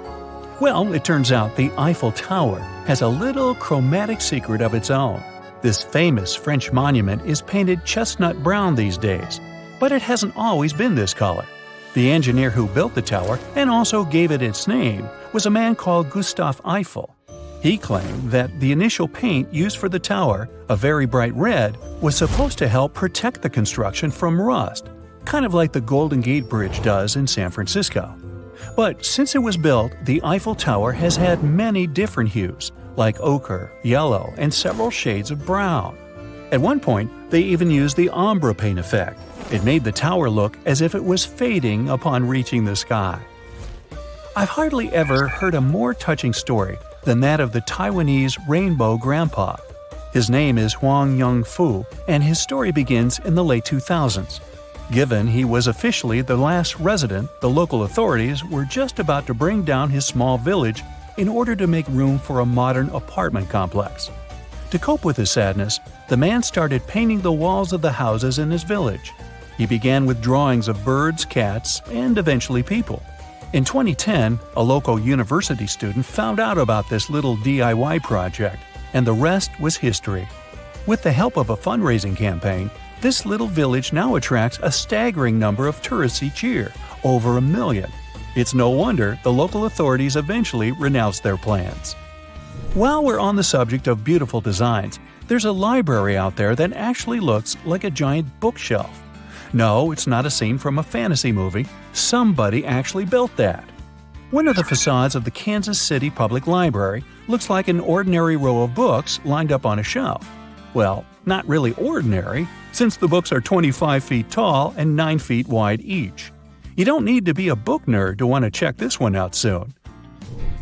Well, it turns out the Eiffel Tower has a little chromatic secret of its own. This famous French monument is painted chestnut brown these days, but it hasn't always been this color. The engineer who built the tower and also gave it its name was a man called Gustave Eiffel. He claimed that the initial paint used for the tower, a very bright red, was supposed to help protect the construction from rust, kind of like the Golden Gate Bridge does in San Francisco. But since it was built, the Eiffel Tower has had many different hues, like ochre, yellow, and several shades of brown. At one point, they even used the ombre paint effect. It made the tower look as if it was fading upon reaching the sky. I've hardly ever heard a more touching story than that of the Taiwanese Rainbow Grandpa. His name is Huang Yongfu, and his story begins in the late 2000s. Given he was officially the last resident, the local authorities were just about to bring down his small village in order to make room for a modern apartment complex. To cope with his sadness, the man started painting the walls of the houses in his village. He began with drawings of birds, cats, and eventually people. In 2010, a local university student found out about this little DIY project, and the rest was history. With the help of a fundraising campaign, this little village now attracts a staggering number of tourists each year, over 1 million. It's no wonder the local authorities eventually renounced their plans. While we're on the subject of beautiful designs, there's a library out there that actually looks like a giant bookshelf. No, it's not a scene from a fantasy movie. Somebody actually built that. One of the facades of the Kansas City Public Library looks like an ordinary row of books lined up on a shelf. Well, not really ordinary, since the books are 25 feet tall and 9 feet wide each. You don't need to be a book nerd to want to check this one out soon.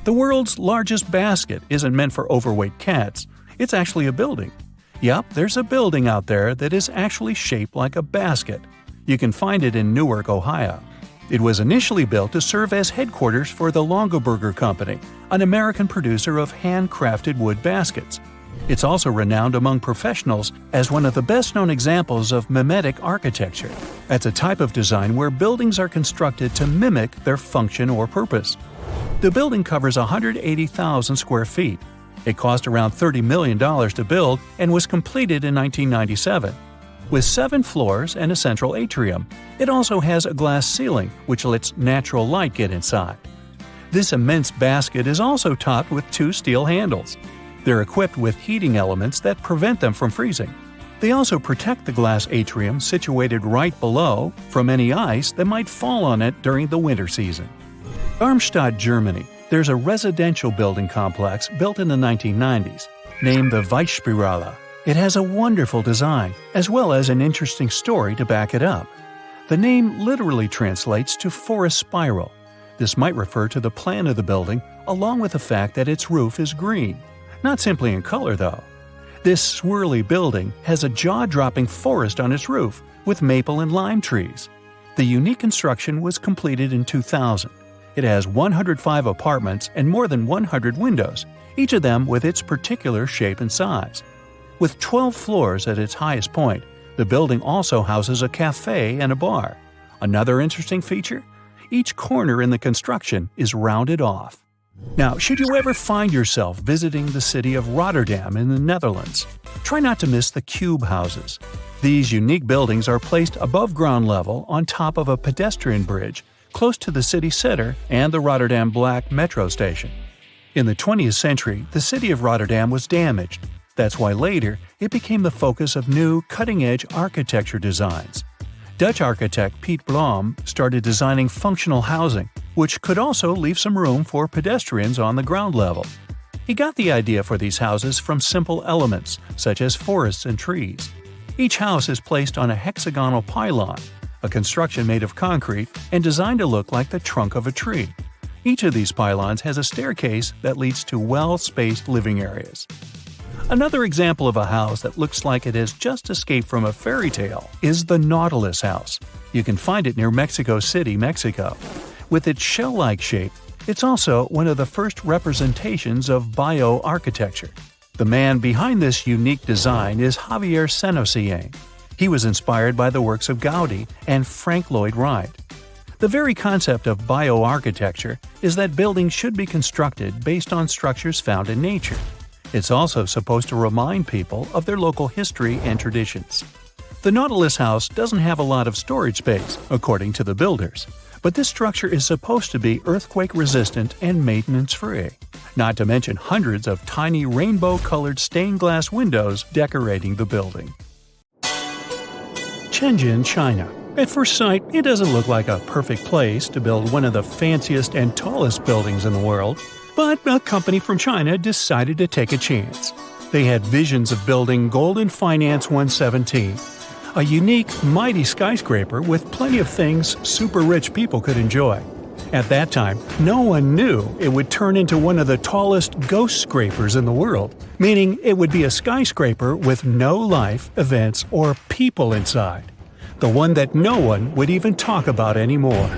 The world's largest basket isn't meant for overweight cats. It's actually a building. Yup, there's a building out there that is actually shaped like a basket. You can find it in Newark, Ohio. It was initially built to serve as headquarters for the Longaberger Company, an American producer of handcrafted wood baskets. It's also renowned among professionals as one of the best-known examples of mimetic architecture. That's a type of design where buildings are constructed to mimic their function or purpose. The building covers 180,000 square feet. It cost around $30 million to build and was completed in 1997. With 7 floors and a central atrium, it also has a glass ceiling which lets natural light get inside. This immense basket is also topped with 2 steel handles. They're equipped with heating elements that prevent them from freezing. They also protect the glass atrium situated right below from any ice that might fall on it during the winter season. Darmstadt, Germany, there's a residential building complex built in the 1990s, named the Weisspirale. It has a wonderful design, as well as an interesting story to back it up. The name literally translates to forest spiral. This might refer to the plan of the building, along with the fact that its roof is green. Not simply in color, though. This swirly building has a jaw-dropping forest on its roof, with maple and lime trees. The unique construction was completed in 2000. It has 105 apartments and more than 100 windows, each of them with its particular shape and size. With 12 floors at its highest point, the building also houses a cafe and a bar. Another interesting feature? Each corner in the construction is rounded off. Now, should you ever find yourself visiting the city of Rotterdam in the Netherlands, try not to miss the cube houses. These unique buildings are placed above ground level on top of a pedestrian bridge close to the city center and the Rotterdam Black metro station. In the 20th century, the city of Rotterdam was damaged. That's why later, it became the focus of new, cutting-edge architecture designs. Dutch architect Piet Blom started designing functional housing, which could also leave some room for pedestrians on the ground level. He got the idea for these houses from simple elements, such as forests and trees. Each house is placed on a hexagonal pylon, a construction made of concrete and designed to look like the trunk of a tree. Each of these pylons has a staircase that leads to well-spaced living areas. Another example of a house that looks like it has just escaped from a fairy tale is the Nautilus House. You can find it near Mexico City, Mexico. With its shell-like shape, it's also one of the first representations of bioarchitecture. The man behind this unique design is Javier Senosieng. He was inspired by the works of Gaudi and Frank Lloyd Wright. The very concept of bioarchitecture is that buildings should be constructed based on structures found in nature. It's also supposed to remind people of their local history and traditions. The Nautilus house doesn't have a lot of storage space, according to the builders, but this structure is supposed to be earthquake-resistant and maintenance-free. Not to mention hundreds of tiny rainbow-colored stained glass windows decorating the building. Shenzhen, China. At first sight, it doesn't look like a perfect place to build one of the fanciest and tallest buildings in the world, but a company from China decided to take a chance. They had visions of building Golden Finance 117, a unique, mighty skyscraper with plenty of things super rich people could enjoy. At that time, no one knew it would turn into one of the tallest ghost scrapers in the world, meaning it would be a skyscraper with no life, events, or people inside. The one that no one would even talk about anymore.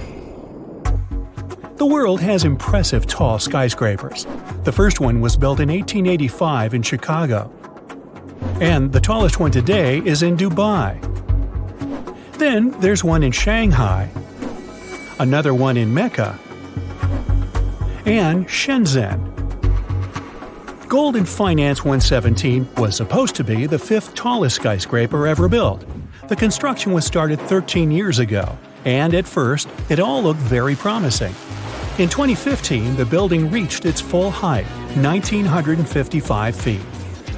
The world has impressive tall skyscrapers. The first one was built in 1885 in Chicago. And the tallest one today is in Dubai. Then there's one in Shanghai, another one in Mecca, and Shenzhen. Golden Finance 117 was supposed to be the fifth tallest skyscraper ever built. The construction was started 13 years ago, and at first, it all looked very promising. In 2015, the building reached its full height, 1,955 feet.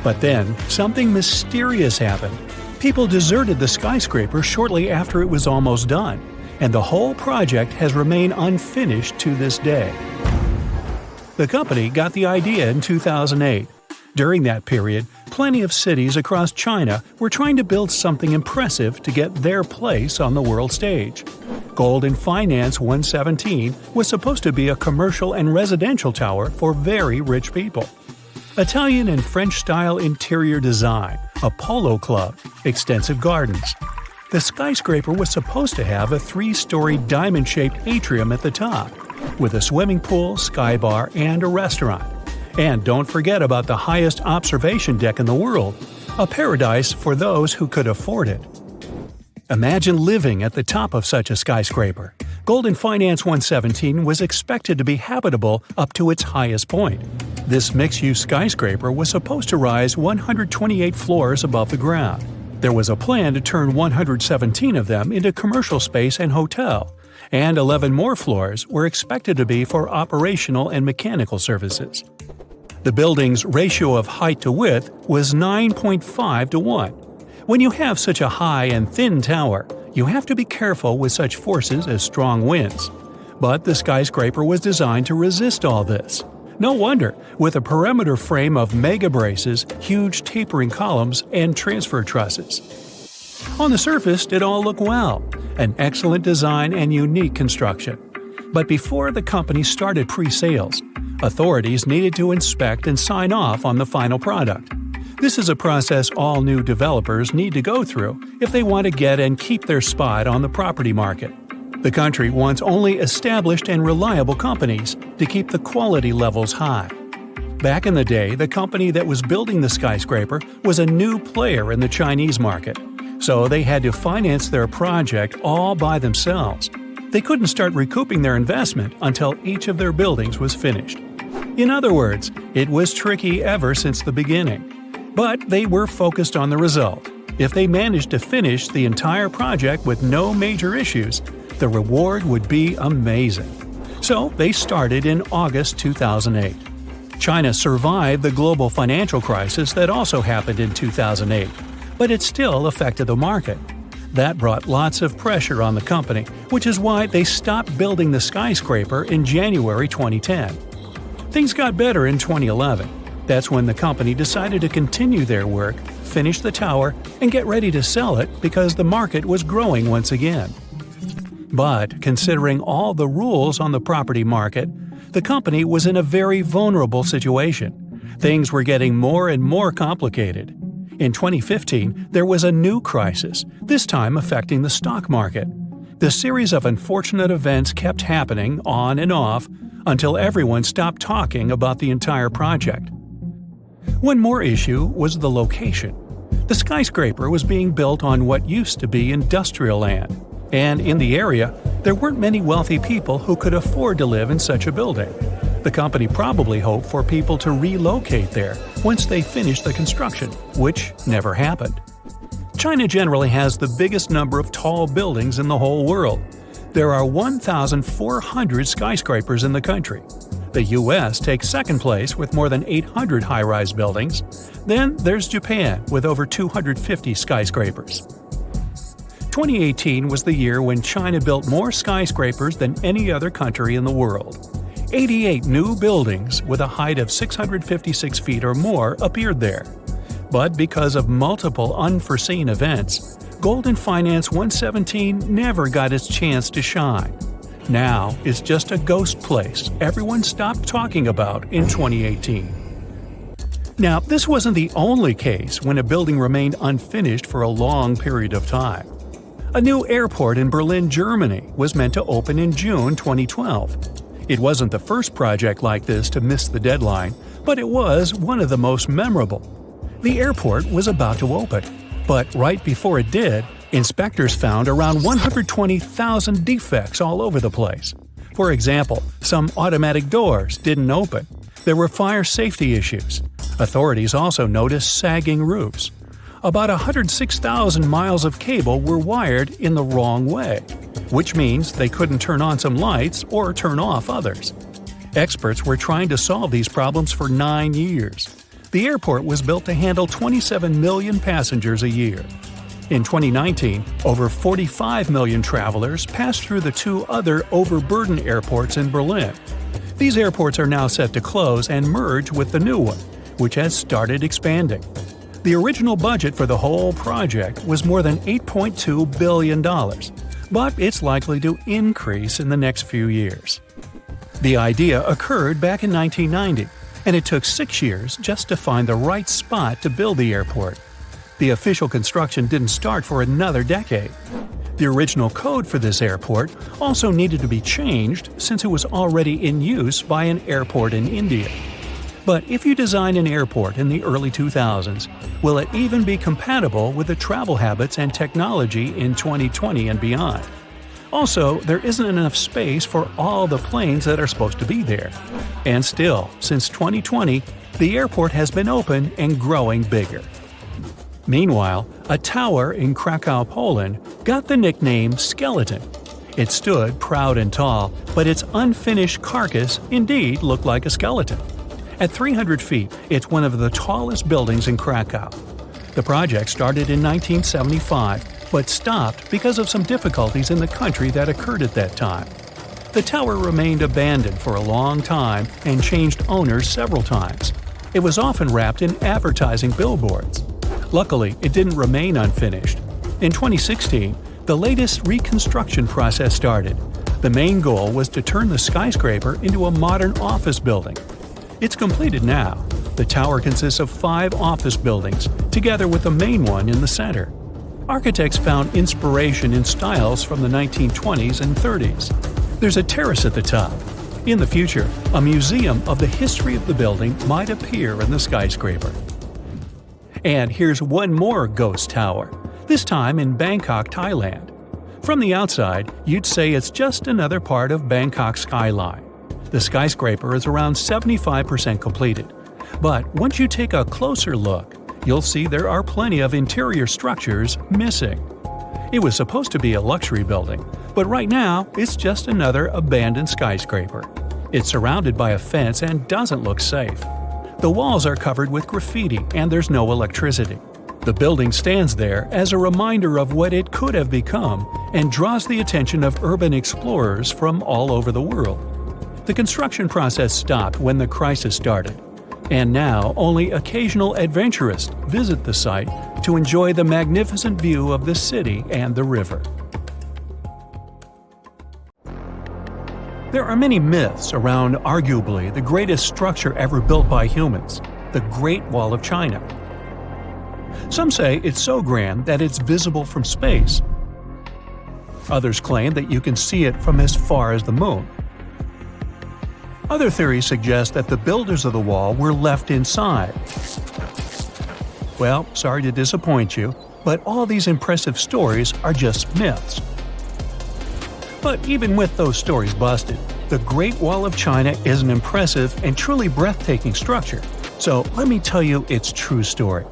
But then, something mysterious happened. People deserted the skyscraper shortly after it was almost done, and the whole project has remained unfinished to this day. The company got the idea in 2008. During that period, plenty of cities across China were trying to build something impressive to get their place on the world stage. Golden Finance 117 was supposed to be a commercial and residential tower for very rich people. Italian and French-style interior design, a polo club, extensive gardens. The skyscraper was supposed to have a 3-story diamond-shaped atrium at the top, with a swimming pool, sky bar, and a restaurant. And don't forget about the highest observation deck in the world, a paradise for those who could afford it. Imagine living at the top of such a skyscraper. Golden Finance 117 was expected to be habitable up to its highest point. This mixed-use skyscraper was supposed to rise 128 floors above the ground. There was a plan to turn 117 of them into commercial space and hotel, and 11 more floors were expected to be for operational and mechanical services. The building's ratio of height to width was 9.5 to 1. When you have such a high and thin tower, you have to be careful with such forces as strong winds. But the skyscraper was designed to resist all this. No wonder, with a perimeter frame of mega braces, huge tapering columns, and transfer trusses. On the surface, it all looked well, an excellent design and unique construction. But before the company started pre-sales, authorities needed to inspect and sign off on the final product. This is a process all new developers need to go through if they want to get and keep their spot on the property market. The country wants only established and reliable companies to keep the quality levels high. Back in the day, the company that was building the skyscraper was a new player in the Chinese market, so they had to finance their project all by themselves. They couldn't start recouping their investment until each of their buildings was finished. In other words, it was tricky ever since the beginning. But they were focused on the result. If they managed to finish the entire project with no major issues, the reward would be amazing. So they started in August 2008. China survived the global financial crisis that also happened in 2008, but it still affected the market. That brought lots of pressure on the company, which is why they stopped building the skyscraper in January 2010. Things got better in 2011. That's when the company decided to continue their work, finish the tower, and get ready to sell it because the market was growing once again. But considering all the rules on the property market, the company was in a very vulnerable situation. Things were getting more and more complicated. In 2015, there was a new crisis, this time affecting the stock market. The series of unfortunate events kept happening on and off until everyone stopped talking about the entire project. One more issue was the location. The skyscraper was being built on what used to be industrial land, and in the area, There weren't many wealthy people who could afford to live in such a building. The company probably hoped for people to relocate there once they finished the construction, which never happened. China generally has the biggest number of tall buildings in the whole world. There are 1,400 skyscrapers in the country. The US takes second place with more than 800 high-rise buildings. Then there's Japan with over 250 skyscrapers. 2018 was the year when China built more skyscrapers than any other country in the world. 88 new buildings with a height of 656 feet or more appeared there. But because of multiple unforeseen events, Golden Finance 117 never got its chance to shine. Now it's just a ghost place everyone stopped talking about in 2018. Now, this wasn't the only case when a building remained unfinished for a long period of time. A new airport in Berlin, Germany was meant to open in June 2012. It wasn't the first project like this to miss the deadline, but it was one of the most memorable. The airport was about to open, but right before it did, inspectors found around 120,000 defects all over the place. For example, some automatic doors didn't open. There were fire safety issues. Authorities also noticed sagging roofs. About 106,000 miles of cable were wired in the wrong way, which means they couldn't turn on some lights or turn off others. Experts were trying to solve these problems for 9 years. The airport was built to handle 27 million passengers a year. In 2019, over 45 million travelers passed through the two other overburdened airports in Berlin. These airports are now set to close and merge with the new one, which has started expanding. The original budget for the whole project was more than $8.2 billion, but it's likely to increase in the next few years. The idea occurred back in 1990, and it took 6 years just to find the right spot to build the airport. The official construction didn't start for another decade. The original code for this airport also needed to be changed since it was already in use by an airport in India. But if you design an airport in the early 2000s, will it even be compatible with the travel habits and technology in 2020 and beyond? Also, there isn't enough space for all the planes that are supposed to be there. And still, since 2020, the airport has been open and growing bigger. Meanwhile, a tower in Krakow, Poland, got the nickname Skeleton. It stood proud and tall, but its unfinished carcass indeed looked like a skeleton. At 300 feet, it's one of the tallest buildings in Krakow. The project started in 1975, but stopped because of some difficulties in the country that occurred at that time. The tower remained abandoned for a long time and changed owners several times. It was often wrapped in advertising billboards. Luckily, it didn't remain unfinished. In 2016, the latest reconstruction process started. The main goal was to turn the skyscraper into a modern office building. It's completed now. The tower consists of 5 office buildings, together with the main one in the center. Architects found inspiration in styles from the 1920s and 30s. There's a terrace at the top. In the future, a museum of the history of the building might appear in the skyscraper. And here's one more ghost tower, this time in Bangkok, Thailand. From the outside, you'd say it's just another part of Bangkok's skyline. The skyscraper is around 75% completed. But once you take a closer look, you'll see there are plenty of interior structures missing. It was supposed to be a luxury building, but right now it's just another abandoned skyscraper. It's surrounded by a fence and doesn't look safe. The walls are covered with graffiti and there's no electricity. The building stands there as a reminder of what it could have become and draws the attention of urban explorers from all over the world. The construction process stopped when the crisis started, and now only occasional adventurists visit the site to enjoy the magnificent view of the city and the river. There are many myths around arguably the greatest structure ever built by humans, the Great Wall of China. Some say it's so grand that it's visible from space. Others claim that you can see it from as far as the moon. Other theories suggest that the builders of the wall were left inside. Well, sorry to disappoint you, but all these impressive stories are just myths. But even with those stories busted, the Great Wall of China is an impressive and truly breathtaking structure. So let me tell you its true story.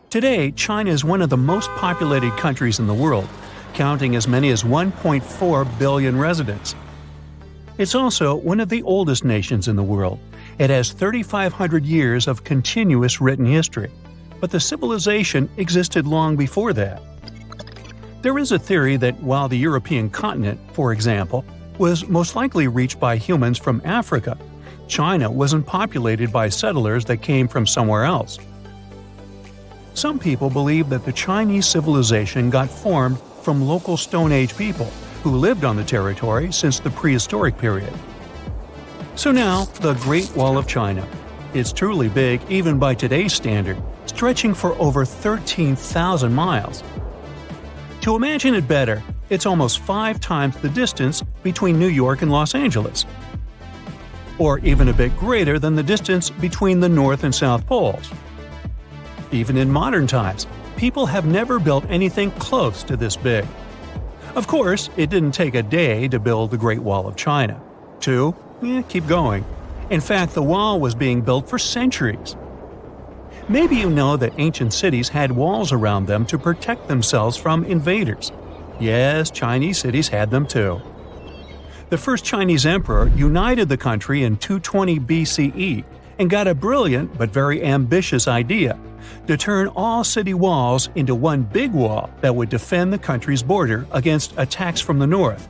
Today, China is one of the most populated countries in the world, counting as many as 1.4 billion residents. It's also one of the oldest nations in the world. It has 3,500 years of continuous written history, but the civilization existed long before that. There is a theory that while the European continent, for example, was most likely reached by humans from Africa, China wasn't populated by settlers that came from somewhere else. Some people believe that the Chinese civilization got formed from local Stone Age people who lived on the territory since the prehistoric period. So now, the Great Wall of China. It's truly big even by today's standard, stretching for over 13,000 miles. To imagine it better, it's almost 5 times the distance between New York and Los Angeles. Or even a bit greater than the distance between the North and South Poles. Even in modern times, people have never built anything close to this big. Of course, it didn't take a day to build the Great Wall of China. 2? Keep going. In fact, the wall was being built for centuries. Maybe you know that ancient cities had walls around them to protect themselves from invaders. Yes, Chinese cities had them too. The first Chinese emperor united the country in 220 BCE and got a brilliant but very ambitious idea to turn all city walls into one big wall that would defend the country's border against attacks from the north.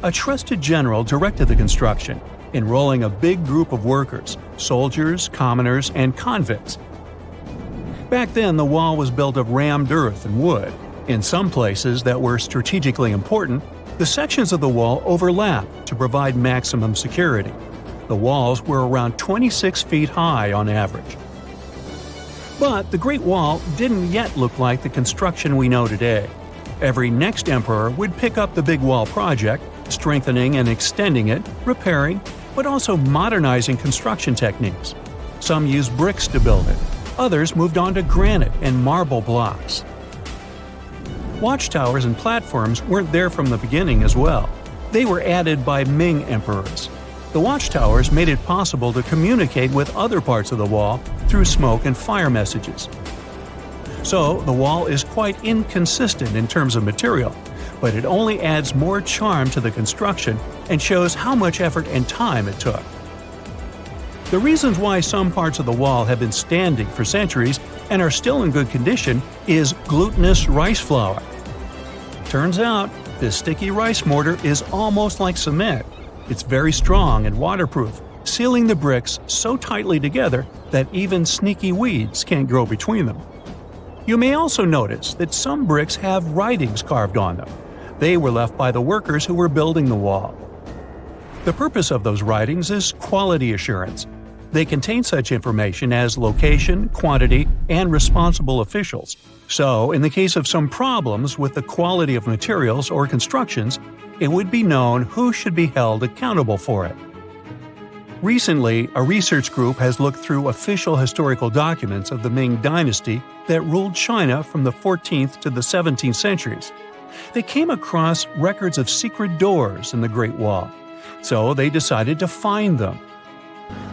A trusted general directed the construction, enrolling a big group of workers, soldiers, commoners, and convicts. Back then, the wall was built of rammed earth and wood. In some places that were strategically important, the sections of the wall overlapped to provide maximum security. The walls were around 26 feet high on average. But the Great Wall didn't yet look like the construction we know today. Every next emperor would pick up the big wall project, strengthening and extending it, repairing, but also modernizing construction techniques. Some used bricks to build it. Others moved on to granite and marble blocks. Watchtowers and platforms weren't there from the beginning as well. They were added by Ming emperors. The watchtowers made it possible to communicate with other parts of the wall through smoke and fire messages. So, the wall is quite inconsistent in terms of material, but it only adds more charm to the construction and shows how much effort and time it took. The reasons why some parts of the wall have been standing for centuries and are still in good condition is glutinous rice flour. Turns out, this sticky rice mortar is almost like cement. It's very strong and waterproof, sealing the bricks so tightly together that even sneaky weeds can't grow between them. You may also notice that some bricks have writings carved on them. They were left by the workers who were building the wall. The purpose of those writings is quality assurance. They contain such information as location, quantity, and responsible officials. So, in the case of some problems with the quality of materials or constructions, it would be known who should be held accountable for it. Recently, a research group has looked through official historical documents of the Ming Dynasty that ruled China from the 14th to the 17th centuries. They came across records of secret doors in the Great Wall, so they decided to find them.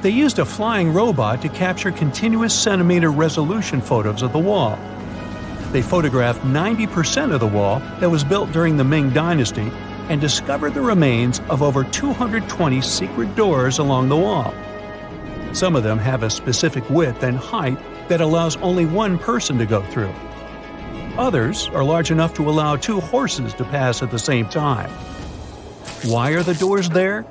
They used a flying robot to capture continuous centimeter resolution photos of the wall. They photographed 90% of the wall that was built during the Ming Dynasty and discovered the remains of over 220 secret doors along the wall. Some of them have a specific width and height that allows only one person to go through. Others are large enough to allow 2 horses to pass at the same time. Why are the doors there?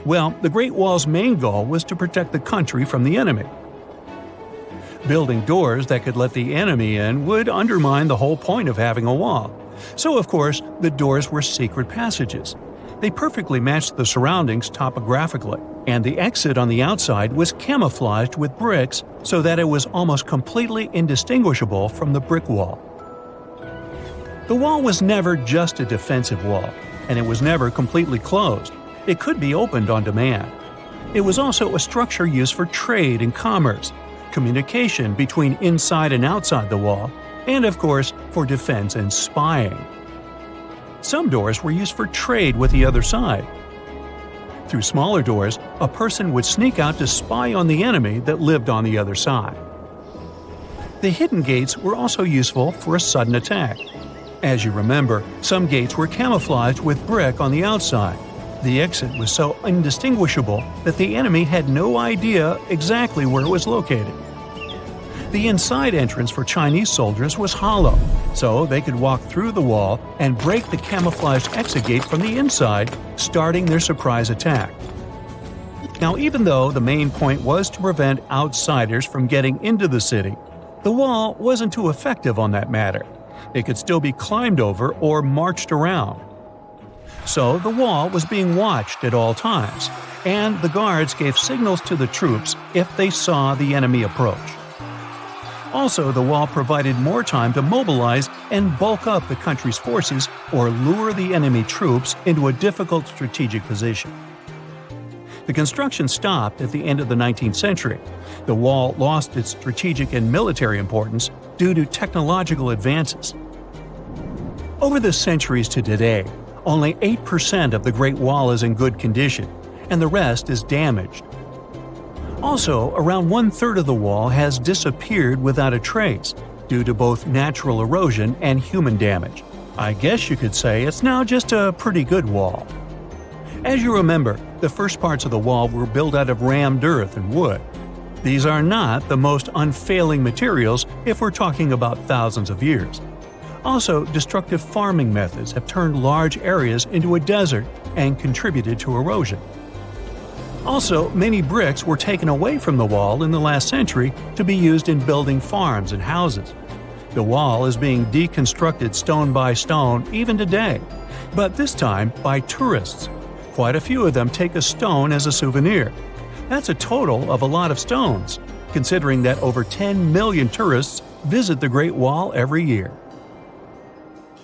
Well, the Great Wall's main goal was to protect the country from the enemy. Building doors that could let the enemy in would undermine the whole point of having a wall. So, of course, the doors were secret passages. They perfectly matched the surroundings topographically, and the exit on the outside was camouflaged with bricks so that it was almost completely indistinguishable from the brick wall. The wall was never just a defensive wall, and it was never completely closed. It could be opened on demand. It was also a structure used for trade and commerce, communication between inside and outside the wall, and of course, for defense and spying. Some doors were used for trade with the other side. Through smaller doors, a person would sneak out to spy on the enemy that lived on the other side. The hidden gates were also useful for a sudden attack. As you remember, some gates were camouflaged with brick on the outside. The exit was so indistinguishable that the enemy had no idea exactly where it was located. The inside entrance for Chinese soldiers was hollow, so they could walk through the wall and break the camouflaged exit gate from the inside, starting their surprise attack. Now, even though the main point was to prevent outsiders from getting into the city, the wall wasn't too effective on that matter. It could still be climbed over or marched around. So the wall was being watched at all times, and the guards gave signals to the troops if they saw the enemy approach. Also, the wall provided more time to mobilize and bulk up the country's forces or lure the enemy troops into a difficult strategic position. The construction stopped at the end of the 19th century. The wall lost its strategic and military importance due to technological advances. Over the centuries to today, only 8% of the Great Wall is in good condition, and the rest is damaged. Also, around 1/3 of the wall has disappeared without a trace, due to both natural erosion and human damage. I guess you could say it's now just a pretty good wall. As you remember, the first parts of the wall were built out of rammed earth and wood. These are not the most unfailing materials if we're talking about thousands of years. Also, destructive farming methods have turned large areas into a desert and contributed to erosion. Also, many bricks were taken away from the wall in the last century to be used in building farms and houses. The wall is being deconstructed stone by stone even today, but this time by tourists. Quite a few of them take a stone as a souvenir. That's a total of a lot of stones, considering that over 10 million tourists visit the Great Wall every year.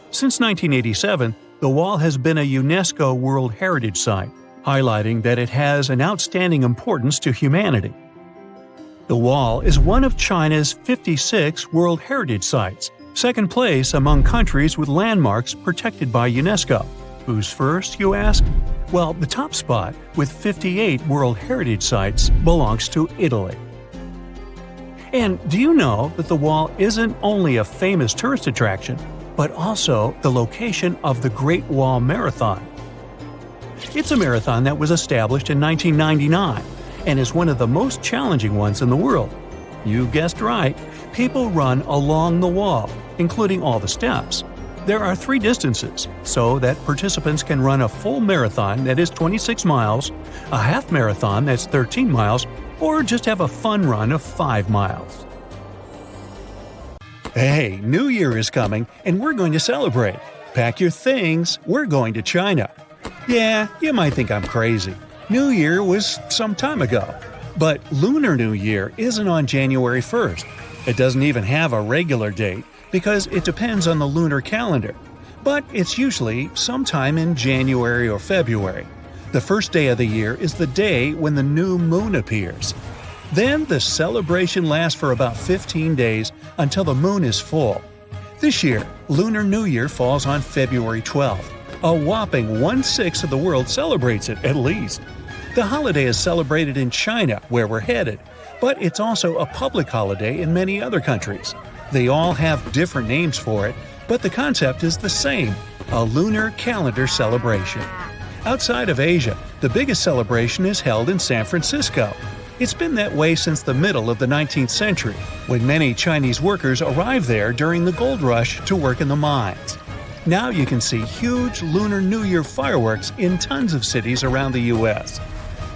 Since 1987, the wall has been a UNESCO World Heritage Site, highlighting that it has an outstanding importance to humanity. The wall is one of China's 56 World Heritage Sites, second place among countries with landmarks protected by UNESCO. Who's first, you ask? Well, the top spot, with 58 World Heritage Sites, belongs to Italy. And do you know that the wall isn't only a famous tourist attraction, but also the location of the Great Wall Marathon? It's a marathon that was established in 1999 and is one of the most challenging ones in the world. You guessed right, people run along the wall, including all the steps. There are 3 distances, so that participants can run a full marathon that is 26 miles, a half marathon that's 13 miles, or just have a fun run of 5 miles. Hey, New Year is coming, and we're going to celebrate. Pack your things, we're going to China. Yeah, you might think I'm crazy. New Year was some time ago. But Lunar New Year isn't on January 1st. It doesn't even have a regular date because it depends on the lunar calendar. But it's usually sometime in January or February. The first day of the year is the day when the new moon appears. Then the celebration lasts for about 15 days until the moon is full. This year, Lunar New Year falls on February 12th. A whopping 1/6 of the world celebrates it, at least. The holiday is celebrated in China, where we're headed, but it's also a public holiday in many other countries. They all have different names for it, but the concept is the same: a lunar calendar celebration. Outside of Asia, the biggest celebration is held in San Francisco. It's been that way since the middle of the 19th century, when many Chinese workers arrived there during the gold rush to work in the mines. Now you can see huge Lunar New Year fireworks in tons of cities around the U.S.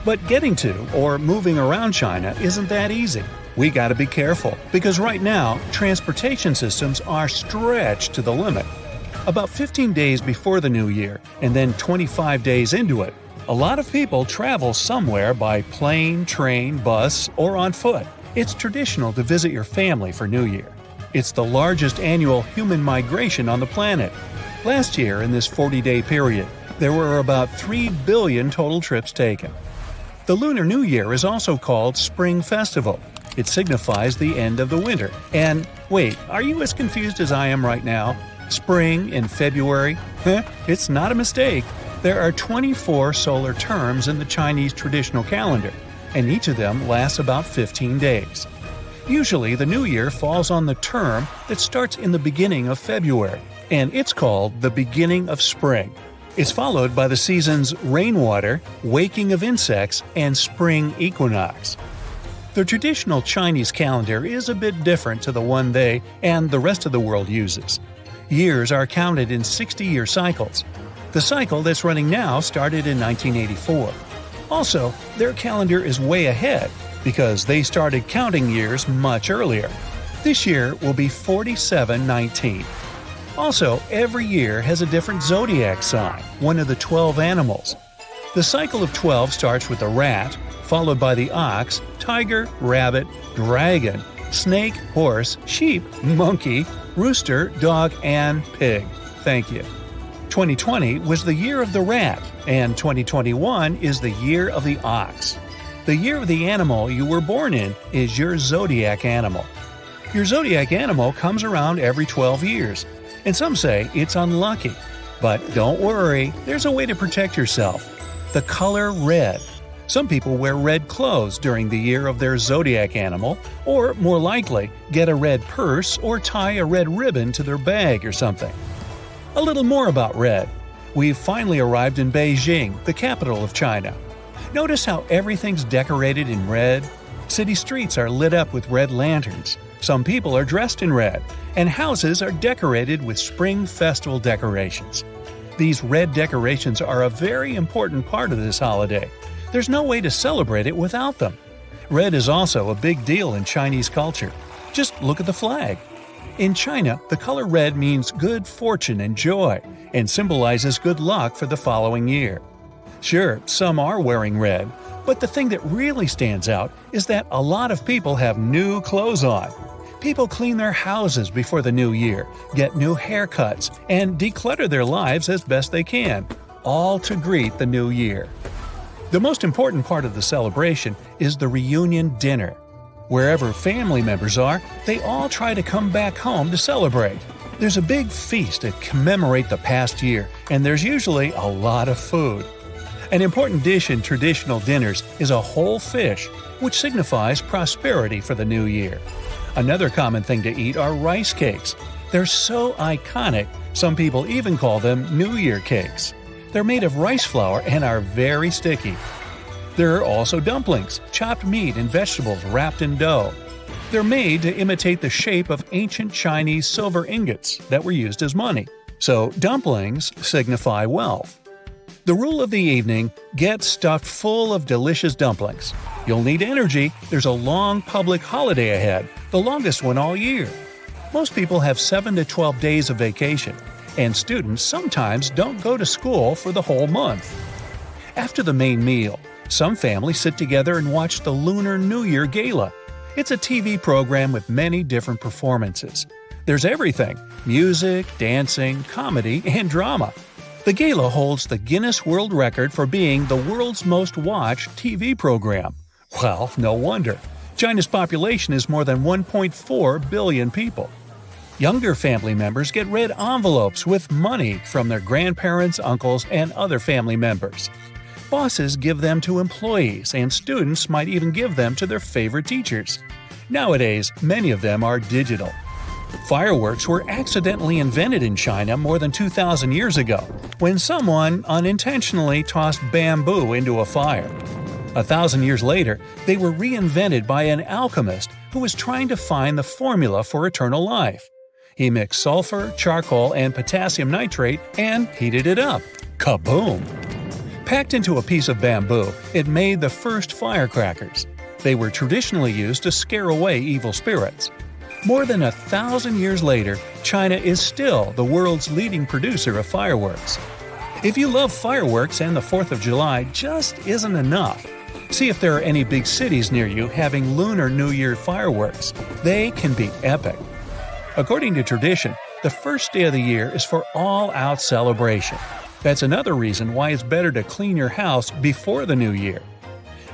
But getting to or moving around China isn't that easy. We gotta be careful, because right now, transportation systems are stretched to the limit. About 15 days before the New Year, and then 25 days into it, a lot of people travel somewhere by plane, train, bus, or on foot. It's traditional to visit your family for New Year. It's the largest annual human migration on the planet. Last year, in this 40-day period, there were about 3 billion total trips taken. The Lunar New Year is also called Spring Festival. It signifies the end of the winter. And wait, are you as confused as I am right now? Spring in February? It's not a mistake. There are 24 solar terms in the Chinese traditional calendar, and each of them lasts about 15 days. Usually, the New Year falls on the term that starts in the beginning of February, and it's called the beginning of spring. It's followed by the seasons rainwater, waking of insects, and spring equinox. The traditional Chinese calendar is a bit different to the one they and the rest of the world uses. Years are counted in 60-year cycles. The cycle that's running now started in 1984. Also, their calendar is way ahead because they started counting years much earlier. This year will be 4719. Also, every year has a different zodiac sign, one of the 12 animals. The cycle of 12 starts with the rat, followed by the ox, tiger, rabbit, dragon, snake, horse, sheep, monkey, rooster, dog, and pig. Thank you. 2020 was the year of the rat, and 2021 is the year of the ox. The year of the animal you were born in is your zodiac animal. Your zodiac animal comes around every 12 years, and some say it's unlucky. But don't worry, there's a way to protect yourself. The color red. Some people wear red clothes during the year of their zodiac animal, or more likely, get a red purse or tie a red ribbon to their bag or something. A little more about red. We've finally arrived in Beijing, the capital of China. Notice how everything's decorated in red? City streets are lit up with red lanterns. Some people are dressed in red, and houses are decorated with spring festival decorations. These red decorations are a very important part of this holiday. There's no way to celebrate it without them. Red is also a big deal in Chinese culture. Just look at the flag. In China, the color red means good fortune and joy, and symbolizes good luck for the following year. Sure, some are wearing red, but the thing that really stands out is that a lot of people have new clothes on. People clean their houses before the new year, get new haircuts, and declutter their lives as best they can, all to greet the new year. The most important part of the celebration is the reunion dinner. Wherever family members are, they all try to come back home to celebrate. There's a big feast to commemorate the past year, and there's usually a lot of food. An important dish in traditional dinners is a whole fish, which signifies prosperity for the new year. Another common thing to eat are rice cakes. They're so iconic, some people even call them New Year cakes. They're made of rice flour and are very sticky. There are also dumplings, chopped meat and vegetables wrapped in dough. They're made to imitate the shape of ancient Chinese silver ingots that were used as money. So dumplings signify wealth. The rule of the evening: get stuffed full of delicious dumplings. You'll need energy. There's a long public holiday ahead, the longest one all year. Most people have 7 to 12 days of vacation, and students sometimes don't go to school for the whole month. After the main meal, some families sit together and watch the Lunar New Year Gala. It's a TV program with many different performances. There's everything: music, dancing, comedy, and drama. The gala holds the Guinness World Record for being the world's most watched TV program. Well, no wonder. China's population is more than 1.4 billion people. Younger family members get red envelopes with money from their grandparents, uncles, and other family members. Bosses give them to employees, and students might even give them to their favorite teachers. Nowadays, many of them are digital. Fireworks were accidentally invented in China more than 2,000 years ago, when someone unintentionally tossed bamboo into a fire. 1,000 years later, they were reinvented by an alchemist who was trying to find the formula for eternal life. He mixed sulfur, charcoal, and potassium nitrate and heated it up. Kaboom! Packed into a piece of bamboo, it made the first firecrackers. They were traditionally used to scare away evil spirits. More than 1,000 years later, China is still the world's leading producer of fireworks. If you love fireworks and the 4th of July just isn't enough, see if there are any big cities near you having Lunar New Year fireworks. They can be epic. According to tradition, the first day of the year is for all-out celebration. That's another reason why it's better to clean your house before the new year.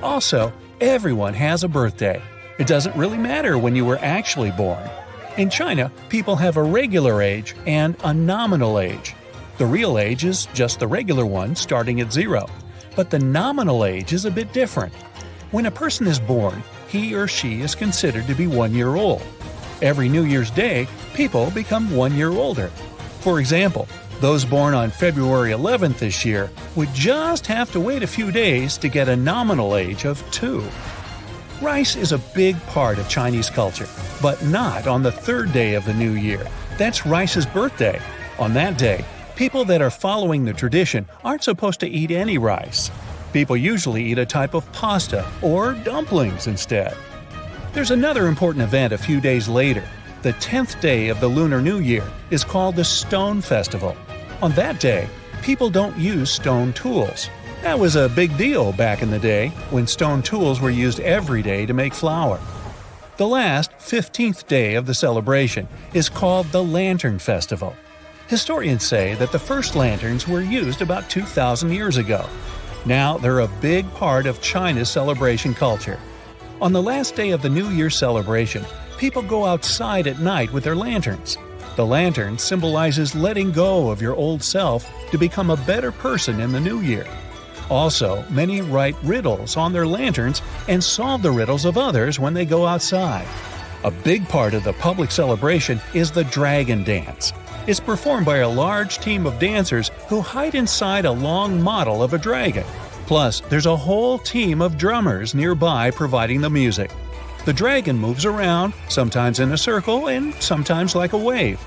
Also, everyone has a birthday. It doesn't really matter when you were actually born. In China, people have a regular age and a nominal age. The real age is just the regular one starting at 0, but the nominal age is a bit different. When a person is born, he or she is considered to be 1 year old. Every New Year's Day, people become 1 year older. For example, those born on February 11th this year would just have to wait a few days to get a nominal age of 2. Rice is a big part of Chinese culture, but not on the 3rd day of the new year. That's Rice's birthday. On that day, people that are following the tradition aren't supposed to eat any rice. People usually eat a type of pasta or dumplings instead. There's another important event a few days later. The 10th day of the Lunar New Year is called the Stone Festival. On that day, people don't use stone tools. That was a big deal back in the day when stone tools were used every day to make flour. The last, 15th day of the celebration is called the Lantern Festival. Historians say that the first lanterns were used about 2,000 years ago. Now they're a big part of China's celebration culture. On the last day of the New Year celebration, people go outside at night with their lanterns. The lantern symbolizes letting go of your old self to become a better person in the new year. Also, many write riddles on their lanterns and solve the riddles of others when they go outside. A big part of the public celebration is the Dragon Dance. It's performed by a large team of dancers who hide inside a long model of a dragon. Plus, there's a whole team of drummers nearby providing the music. The dragon moves around, sometimes in a circle and sometimes like a wave.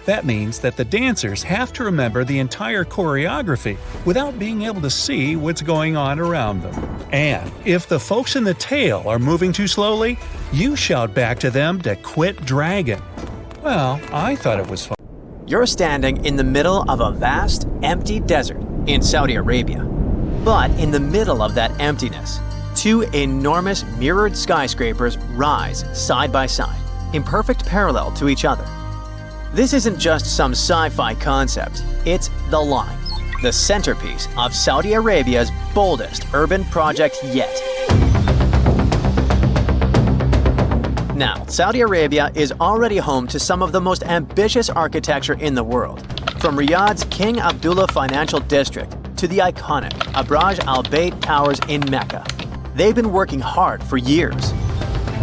That means that the dancers have to remember the entire choreography without being able to see what's going on around them. And if the folks in the tail are moving too slowly, you shout back to them to quit dragging. Well, I thought it was fun. You're standing in the middle of a vast, empty desert in Saudi Arabia. But in the middle of that emptiness, two enormous mirrored skyscrapers rise side by side, in perfect parallel to each other. This isn't just some sci-fi concept, it's the line, the centerpiece of Saudi Arabia's boldest urban project yet. Now, Saudi Arabia is already home to some of the most ambitious architecture in the world, from Riyadh's King Abdullah Financial District to the iconic Abraj Al Bayt Towers in Mecca. They've been working hard for years.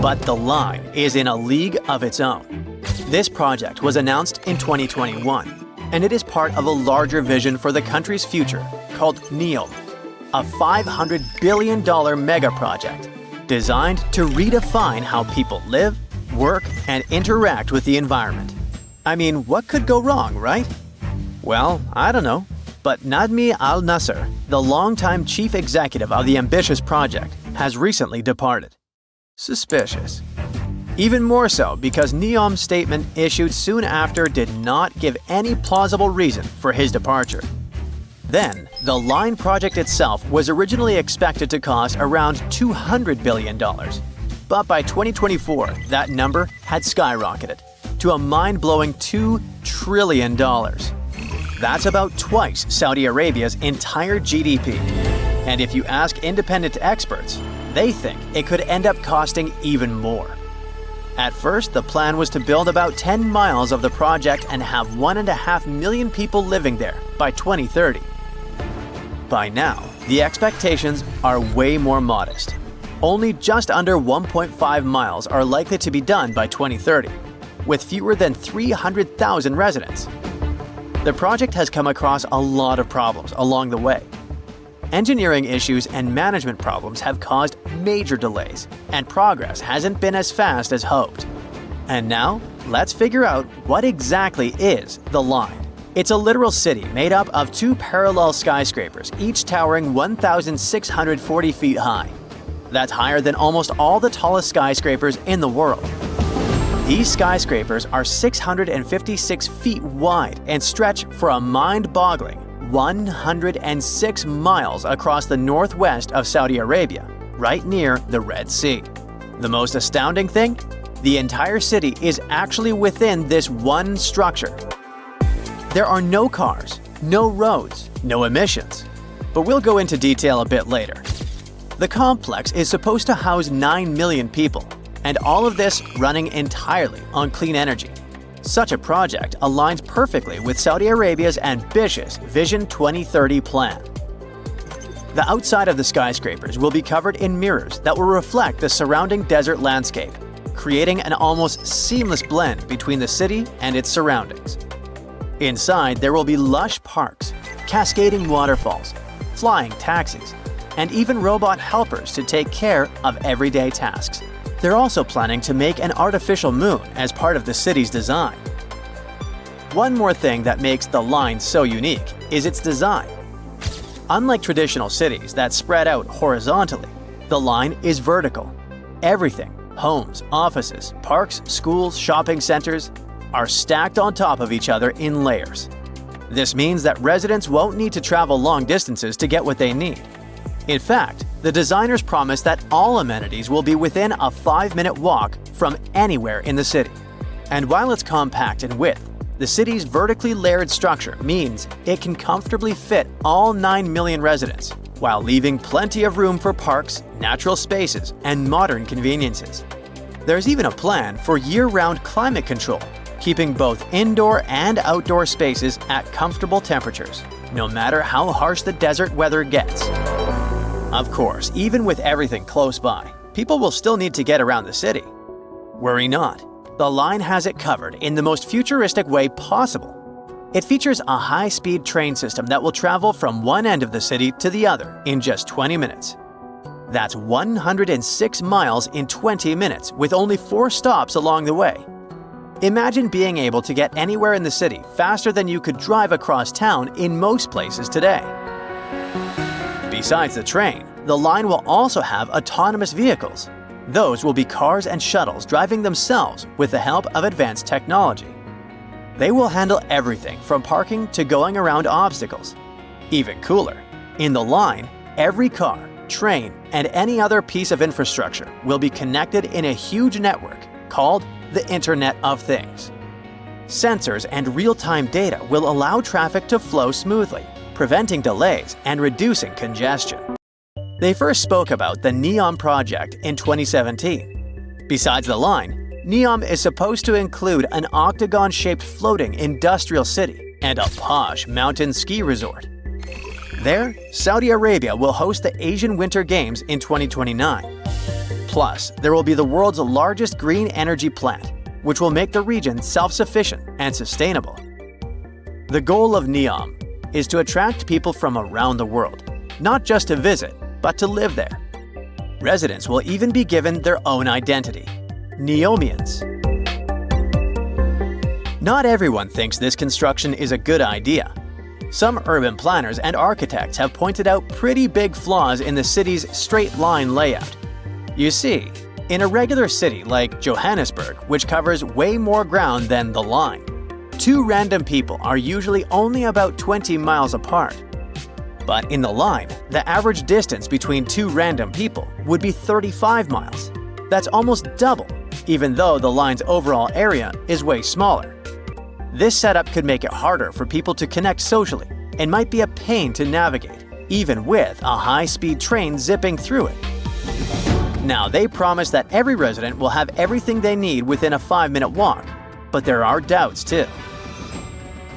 But the line is in a league of its own. This project was announced in 2021, and it is part of a larger vision for the country's future called NEOM, a $500 billion mega project designed to redefine how people live, work, and interact with the environment. I mean, what could go wrong, right? Well, I don't know. But Nadmi Al Nasser, the longtime chief executive of the ambitious project, has recently departed. Suspicious. Even more so because NEOM's statement issued soon after did not give any plausible reason for his departure. Then, the line project itself was originally expected to cost around $200 billion. But by 2024, that number had skyrocketed to a mind-blowing $2 trillion. That's about twice Saudi Arabia's entire GDP. And if you ask independent experts, they think it could end up costing even more. At first, the plan was to build about 10 miles of the project and have 1.5 million people living there by 2030. By now, the expectations are way more modest. Only just under 1.5 miles are likely to be done by 2030, with fewer than 300,000 residents. The project has come across a lot of problems along the way. Engineering issues and management problems have caused major delays, and progress hasn't been as fast as hoped. And now, let's figure out what exactly is the line. It's a literal city made up of two parallel skyscrapers, each towering 1,640 feet high. That's higher than almost all the tallest skyscrapers in the world. These skyscrapers are 656 feet wide and stretch for a mind-boggling 106 miles across the northwest of Saudi Arabia, right near the Red Sea. The most astounding thing? The entire city is actually within this one structure. There are no cars, no roads, no emissions. But we'll go into detail a bit later. The complex is supposed to house 9 million people, and all of this running entirely on clean energy. Such a project aligns perfectly with Saudi Arabia's ambitious Vision 2030 plan. The outside of the skyscrapers will be covered in mirrors that will reflect the surrounding desert landscape, creating an almost seamless blend between the city and its surroundings. Inside, there will be lush parks, cascading waterfalls, flying taxis, and even robot helpers to take care of everyday tasks. They're also planning to make an artificial moon as part of the city's design. One more thing that makes the line so unique is its design. Unlike traditional cities that spread out horizontally, the line is vertical. Everything, homes, offices, parks, schools, shopping centers, are stacked on top of each other in layers. This means that residents won't need to travel long distances to get what they need. In fact, the designers promise that all amenities will be within a 5-minute walk from anywhere in the city. And while it's compact in width, the city's vertically layered structure means it can comfortably fit all 9 million residents, while leaving plenty of room for parks, natural spaces, and modern conveniences. There's even a plan for year-round climate control, keeping both indoor and outdoor spaces at comfortable temperatures, no matter how harsh the desert weather gets. Of course, even with everything close by, people will still need to get around the city. Worry not. The line has it covered in the most futuristic way possible. It features a high-speed train system that will travel from one end of the city to the other in just 20 minutes. That's 106 miles in 20 minutes with only 4 stops along the way. Imagine being able to get anywhere in the city faster than you could drive across town in most places today. Besides the train, the line will also have autonomous vehicles. Those will be cars and shuttles driving themselves with the help of advanced technology. They will handle everything from parking to going around obstacles. Even cooler, in the line, every car, train, and any other piece of infrastructure will be connected in a huge network called the Internet of Things. Sensors and real-time data will allow traffic to flow smoothly, preventing delays and reducing congestion. They first spoke about the NEOM project in 2017. Besides the line, NEOM is supposed to include an octagon-shaped floating industrial city and a posh mountain ski resort. There, Saudi Arabia will host the Asian Winter Games in 2029. Plus, there will be the world's largest green energy plant, which will make the region self-sufficient and sustainable. The goal of NEOM is to attract people from around the world, not just to visit, but to live there. Residents will even be given their own identity, Neomians. Not everyone thinks this construction is a good idea. Some urban planners and architects have pointed out pretty big flaws in the city's straight-line layout. You see, in a regular city like Johannesburg, which covers way more ground than the line, 2 random people are usually only about 20 miles apart. But in the line, the average distance between 2 random people would be 35 miles. That's almost double, even though the line's overall area is way smaller. This setup could make it harder for people to connect socially and might be a pain to navigate, even with a high-speed train zipping through it. Now, they promise that every resident will have everything they need within a 5-minute walk, but there are doubts too.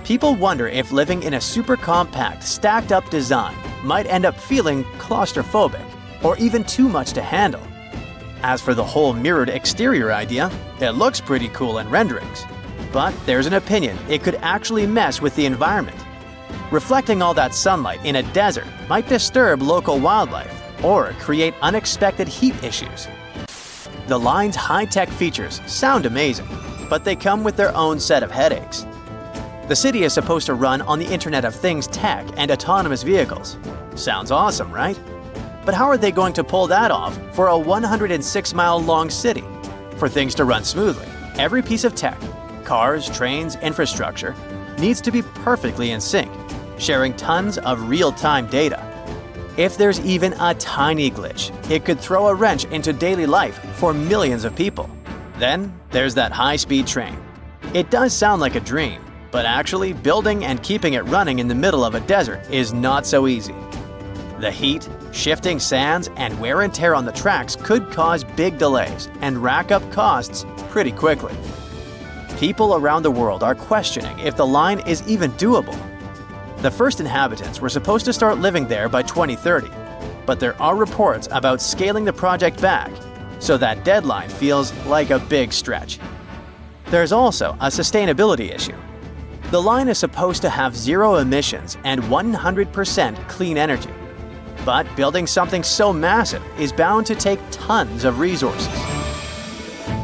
People wonder if living in a super compact, stacked-up design might end up feeling claustrophobic or even too much to handle. As for the whole mirrored exterior idea, it looks pretty cool in renderings. But there's an opinion it could actually mess with the environment. Reflecting all that sunlight in a desert might disturb local wildlife or create unexpected heat issues. The line's high-tech features sound amazing, but they come with their own set of headaches. The city is supposed to run on the Internet of Things tech and autonomous vehicles. Sounds awesome, right? But how are they going to pull that off for a 106-mile-long city? For things to run smoothly, every piece of tech, cars, trains, infrastructure, needs to be perfectly in sync, sharing tons of real-time data. If there's even a tiny glitch, it could throw a wrench into daily life for millions of people. Then there's that high-speed train. It does sound like a dream, but actually building and keeping it running in the middle of a desert is not so easy. The heat, shifting sands, and wear and tear on the tracks could cause big delays and rack up costs pretty quickly. People around the world are questioning if the line is even doable. The first inhabitants were supposed to start living there by 2030, but there are reports about scaling the project back, so that deadline feels like a big stretch. There's also a sustainability issue. The line is supposed to have zero emissions and 100% clean energy. But building something so massive is bound to take tons of resources.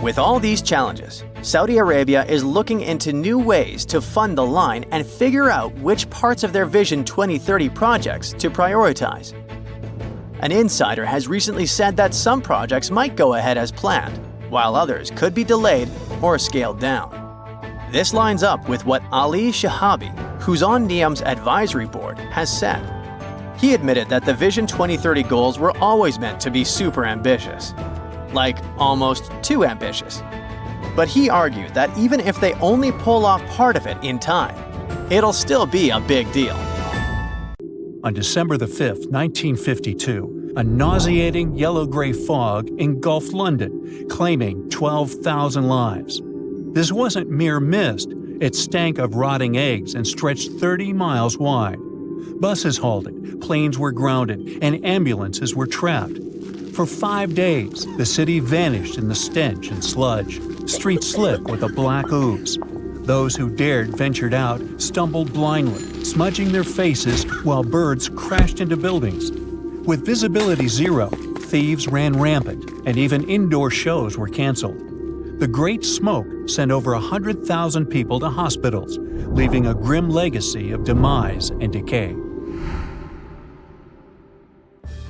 With all these challenges, Saudi Arabia is looking into new ways to fund the line and figure out which parts of their Vision 2030 projects to prioritize. An insider has recently said that some projects might go ahead as planned, while others could be delayed or scaled down. This lines up with what Ali Shahabi, who's on NEOM's advisory board, has said. He admitted that the Vision 2030 goals were always meant to be super ambitious, like almost too ambitious. But he argued that even if they only pull off part of it in time, it'll still be a big deal. On December 5, 1952, a nauseating yellow-gray fog engulfed London, claiming 12,000 lives. This wasn't mere mist, it stank of rotting eggs and stretched 30 miles wide. Buses halted, planes were grounded, and ambulances were trapped. For 5 days, the city vanished in the stench and sludge. Streets slick with a black ooze. Those who dared ventured out stumbled blindly, smudging their faces while birds crashed into buildings. With visibility zero, thieves ran rampant, and even indoor shows were canceled. The Great Smoke sent over 100,000 people to hospitals, leaving a grim legacy of demise and decay.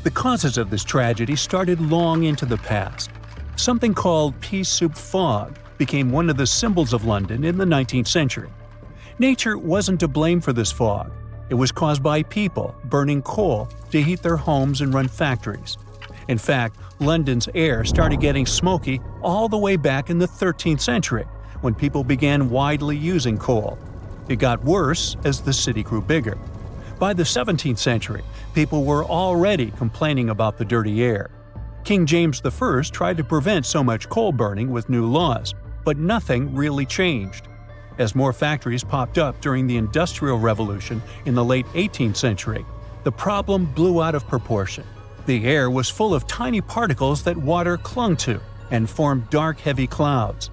The causes of this tragedy started long into the past. Something called pea soup fog became one of the symbols of London in the 19th century. Nature wasn't to blame for this fog. It was caused by people burning coal to heat their homes and run factories. In fact, London's air started getting smoky all the way back in the 13th century, when people began widely using coal. It got worse as the city grew bigger. By the 17th century, people were already complaining about the dirty air. King James I tried to prevent so much coal burning with new laws, but nothing really changed. As more factories popped up during the Industrial Revolution in the late 18th century, the problem blew out of proportion. The air was full of tiny particles that water clung to and formed dark, heavy clouds.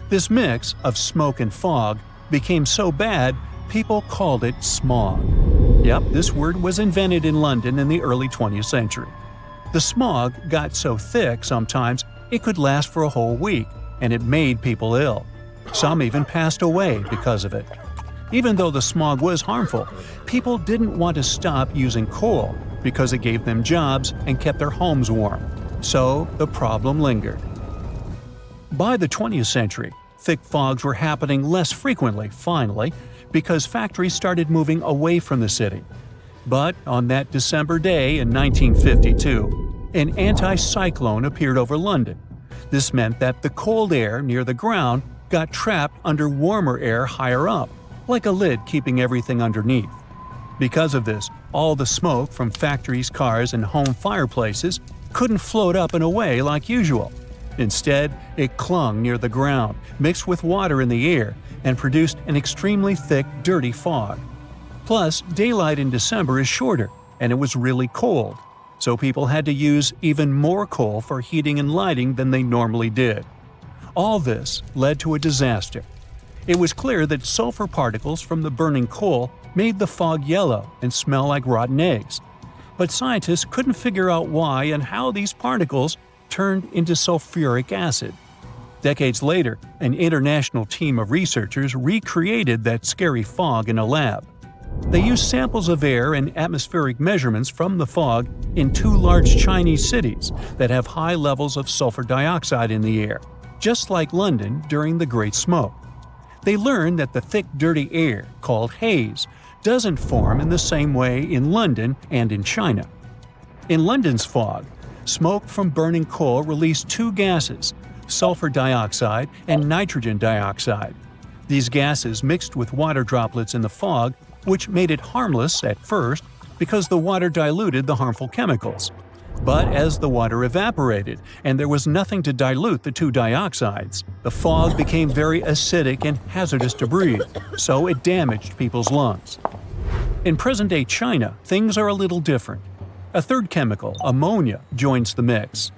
This mix of smoke and fog became so bad, people called it smog. Yep, this word was invented in London in the early 20th century. The smog got so thick sometimes it could last for a whole week, and it made people ill. Some even passed away because of it. Even though the smog was harmful, people didn't want to stop using coal because it gave them jobs and kept their homes warm. So the problem lingered. By the 20th century, thick fogs were happening less frequently, finally, because factories started moving away from the city. But on that December day in 1952, an anticyclone appeared over London. This meant that the cold air near the ground got trapped under warmer air higher up, like a lid keeping everything underneath. Because of this, all the smoke from factories, cars, and home fireplaces couldn't float up and away like usual. Instead, it clung near the ground, mixed with water in the air, and produced an extremely thick, dirty fog. Plus, daylight in December is shorter, and it was really cold, so people had to use even more coal for heating and lighting than they normally did. All this led to a disaster. It was clear that sulfur particles from the burning coal made the fog yellow and smell like rotten eggs. But scientists couldn't figure out why and how these particles turned into sulfuric acid. Decades later, an international team of researchers recreated that scary fog in a lab. They used samples of air and atmospheric measurements from the fog in 2 large Chinese cities that have high levels of sulfur dioxide in the air, just like London during the Great Smoke. They learned that the thick, dirty air, called haze, doesn't form in the same way in London and in China. In London's fog, smoke from burning coal released 2 gases, sulfur dioxide and nitrogen dioxide. These gases mixed with water droplets in the fog, which made it harmless at first because the water diluted the harmful chemicals. But as the water evaporated and there was nothing to dilute the two dioxides, the fog became very acidic and hazardous to breathe, so it damaged people's lungs. In present-day China, things are a little different. A third chemical, ammonia, joins the mix.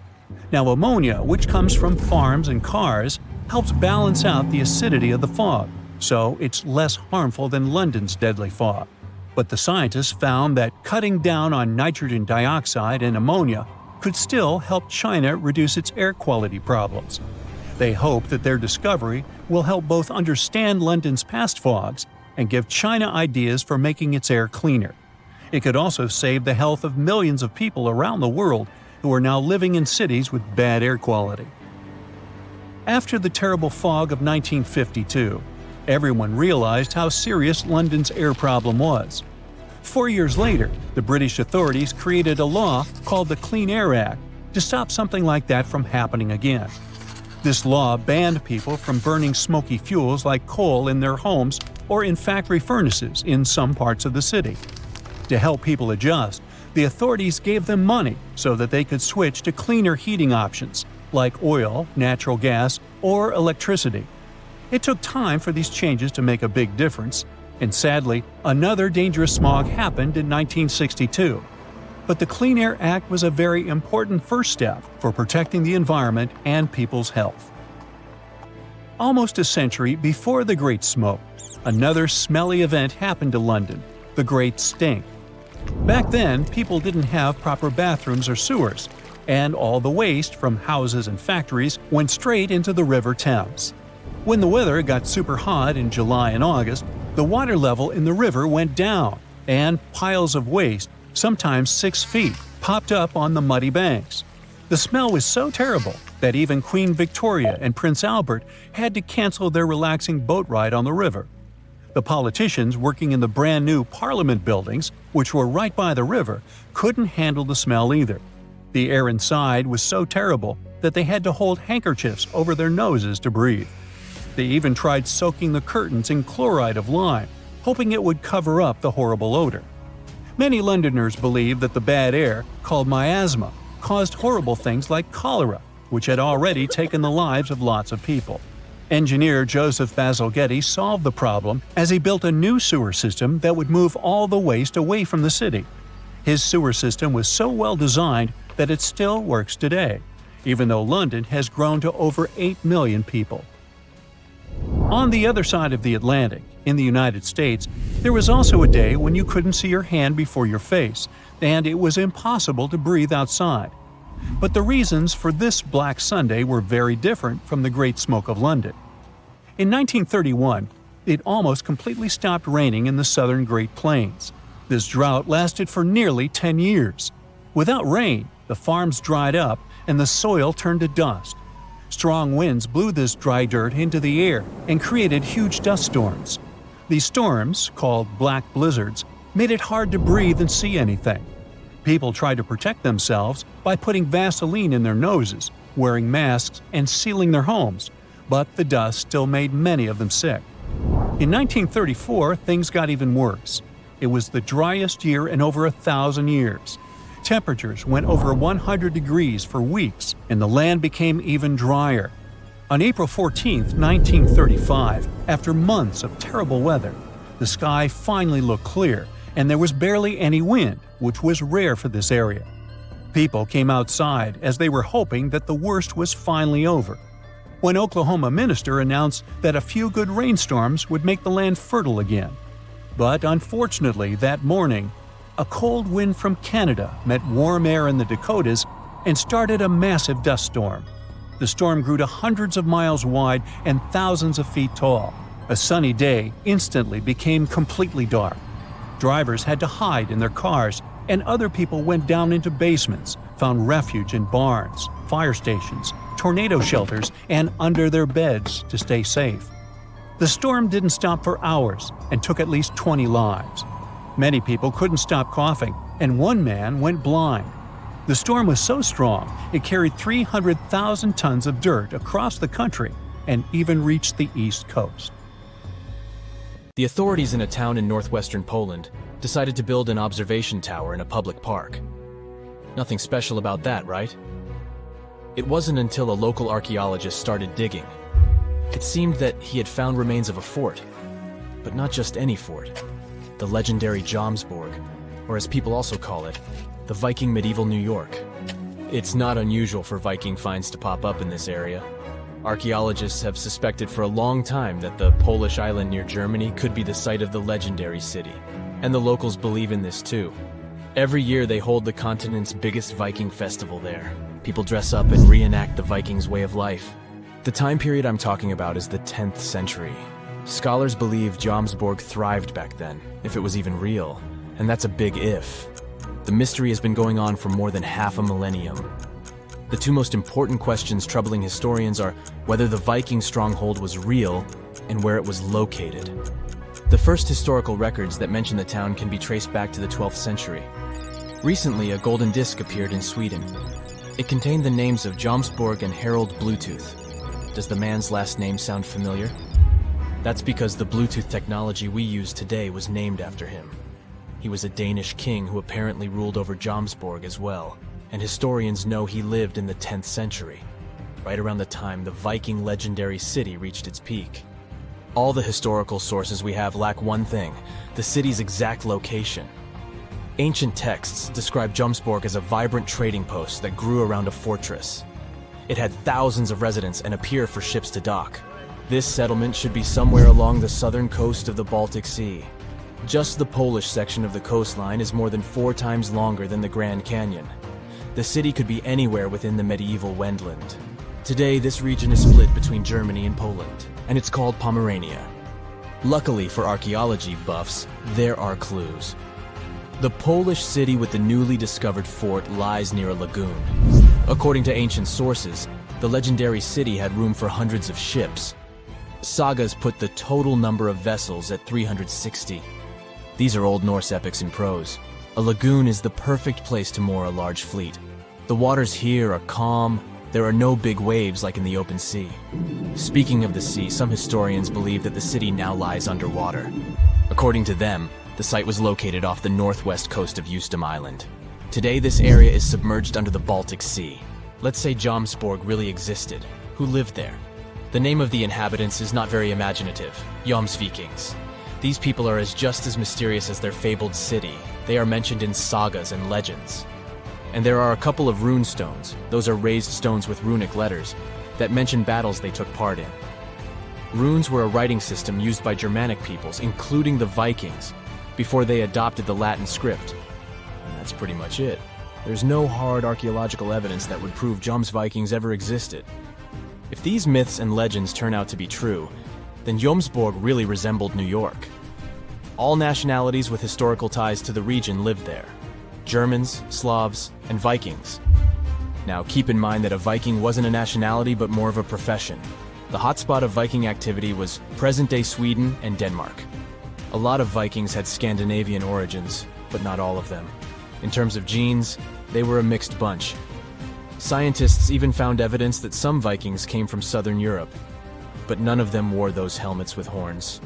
Now ammonia, which comes from farms and cars, helps balance out the acidity of the fog, so it's less harmful than London's deadly fog. But the scientists found that cutting down on nitrogen dioxide and ammonia could still help China reduce its air quality problems. They hope that their discovery will help both understand London's past fogs and give China ideas for making its air cleaner. It could also save the health of millions of people around the world who are now living in cities with bad air quality. After the terrible fog of 1952, everyone realized how serious London's air problem was. 4 years later, the British authorities created a law called the Clean Air Act to stop something like that from happening again. This law banned people from burning smoky fuels like coal in their homes or in factory furnaces in some parts of the city. To help people adjust, the authorities gave them money so that they could switch to cleaner heating options like oil, natural gas, or electricity. It took time for these changes to make a big difference, and sadly, another dangerous smog happened in 1962. But the Clean Air Act was a very important first step for protecting the environment and people's health. Almost a century before the Great Smoke, another smelly event happened to London, the Great Stink. Back then, people didn't have proper bathrooms or sewers, and all the waste from houses and factories went straight into the River Thames. When the weather got super hot in July and August, the water level in the river went down, and piles of waste, sometimes 6 feet, popped up on the muddy banks. The smell was so terrible that even Queen Victoria and Prince Albert had to cancel their relaxing boat ride on the river. The politicians working in the brand new Parliament buildings, which were right by the river, couldn't handle the smell either. The air inside was so terrible that they had to hold handkerchiefs over their noses to breathe. They even tried soaking the curtains in chloride of lime, hoping it would cover up the horrible odor. Many Londoners believe that the bad air, called miasma, caused horrible things like cholera, which had already taken the lives of lots of people. Engineer Joseph Bazalgette solved the problem as he built a new sewer system that would move all the waste away from the city. His sewer system was so well designed that it still works today, even though London has grown to over 8 million people. On the other side of the Atlantic, in the United States, there was also a day when you couldn't see your hand before your face, and it was impossible to breathe outside. But the reasons for this Black Sunday were very different from the Great Smoke of London. In 1931, it almost completely stopped raining in the southern Great Plains. This drought lasted for nearly 10 years. Without rain, the farms dried up and the soil turned to dust. Strong winds blew this dry dirt into the air and created huge dust storms. These storms, called black blizzards, made it hard to breathe and see anything. People tried to protect themselves by putting Vaseline in their noses, wearing masks, and sealing their homes, but the dust still made many of them sick. In 1934, things got even worse. It was the driest year in over 1,000 years. Temperatures went over 100 degrees for weeks, and the land became even drier. On April 14, 1935, after months of terrible weather, the sky finally looked clear, and there was barely any wind, which was rare for this area. People came outside as they were hoping that the worst was finally over. When Oklahoma minister announced that a few good rainstorms would make the land fertile again. But unfortunately, that morning, a cold wind from Canada met warm air in the Dakotas and started a massive dust storm. The storm grew to hundreds of miles wide and thousands of feet tall. A sunny day instantly became completely dark. Drivers had to hide in their cars, and other people went down into basements, found refuge in barns, fire stations, tornado shelters, and under their beds to stay safe. The storm didn't stop for hours and took at least 20 lives. Many people couldn't stop coughing, and one man went blind. The storm was so strong, it carried 300,000 tons of dirt across the country and even reached the East Coast. The authorities in a town in northwestern Poland decided to build an observation tower in a public park. Nothing special about that, right? It wasn't until a local archaeologist started digging. It seemed that he had found remains of a fort, but not just any fort. The legendary Jomsborg, or as people also call it, the Viking medieval New York. It's not unusual for Viking finds to pop up in this area. Archaeologists have suspected for a long time that the Polish island near Germany could be the site of the legendary city, and the locals believe in this too. Every year they hold the continent's biggest Viking festival there. People dress up and reenact the Vikings' way of life. The time period I'm talking about is the 10th century. Scholars believe Jomsborg thrived back then, if it was even real, and that's a big if. The mystery has been going on for more than half a millennium. The two most important questions troubling historians are whether the Viking stronghold was real and where it was located. The first historical records that mention the town can be traced back to the 12th century. Recently, a golden disc appeared in Sweden. It contained the names of Jomsborg and Harold Bluetooth. Does the man's last name sound familiar? That's because the Bluetooth technology we use today was named after him. He was a Danish king who apparently ruled over Jomsborg as well, and historians know he lived in the 10th century, right around the time the Viking legendary city reached its peak. All the historical sources we have lack one thing: the city's exact location. Ancient texts describe Jomsborg as a vibrant trading post that grew around a fortress. It had thousands of residents and a pier for ships to dock. This settlement should be somewhere along the southern coast of the Baltic Sea. Just the Polish section of the coastline is more than 4 times longer than the Grand Canyon. The city could be anywhere within the medieval Wendland. Today, this region is split between Germany and Poland, and it's called Pomerania. Luckily for archaeology buffs, there are clues. The Polish city with the newly discovered fort lies near a lagoon. According to ancient sources, the legendary city had room for hundreds of ships. Sagas put the total number of vessels at 360. These are Old Norse epics in prose. A lagoon is the perfect place to moor a large fleet. The waters here are calm. There are no big waves like in the open sea. Speaking of the sea, some historians believe that the city now lies underwater. According to them, the site was located off the northwest coast of Eustom Island. Today, this area is submerged under the Baltic Sea. Let's say Jomsborg really existed. Who lived there? The name of the inhabitants is not very imaginative: Jomsvikings. These people are just as mysterious as their fabled city. They are mentioned in sagas and legends. And there are a couple of rune stones, those are raised stones with runic letters, that mention battles they took part in. Runes were a writing system used by Germanic peoples, including the Vikings, before they adopted the Latin script. And that's pretty much it. There's no hard archaeological evidence that would prove Jomsvikings ever existed. If these myths and legends turn out to be true, then Jomsborg really resembled New York. All nationalities with historical ties to the region lived there: Germans, Slavs, and Vikings. Now keep in mind that a Viking wasn't a nationality but more of a profession. The hotspot of Viking activity was present-day Sweden and Denmark. A lot of Vikings had Scandinavian origins, but not all of them. In terms of genes, they were a mixed bunch. Scientists even found evidence that some Vikings came from southern Europe, but none of them wore those helmets with horns.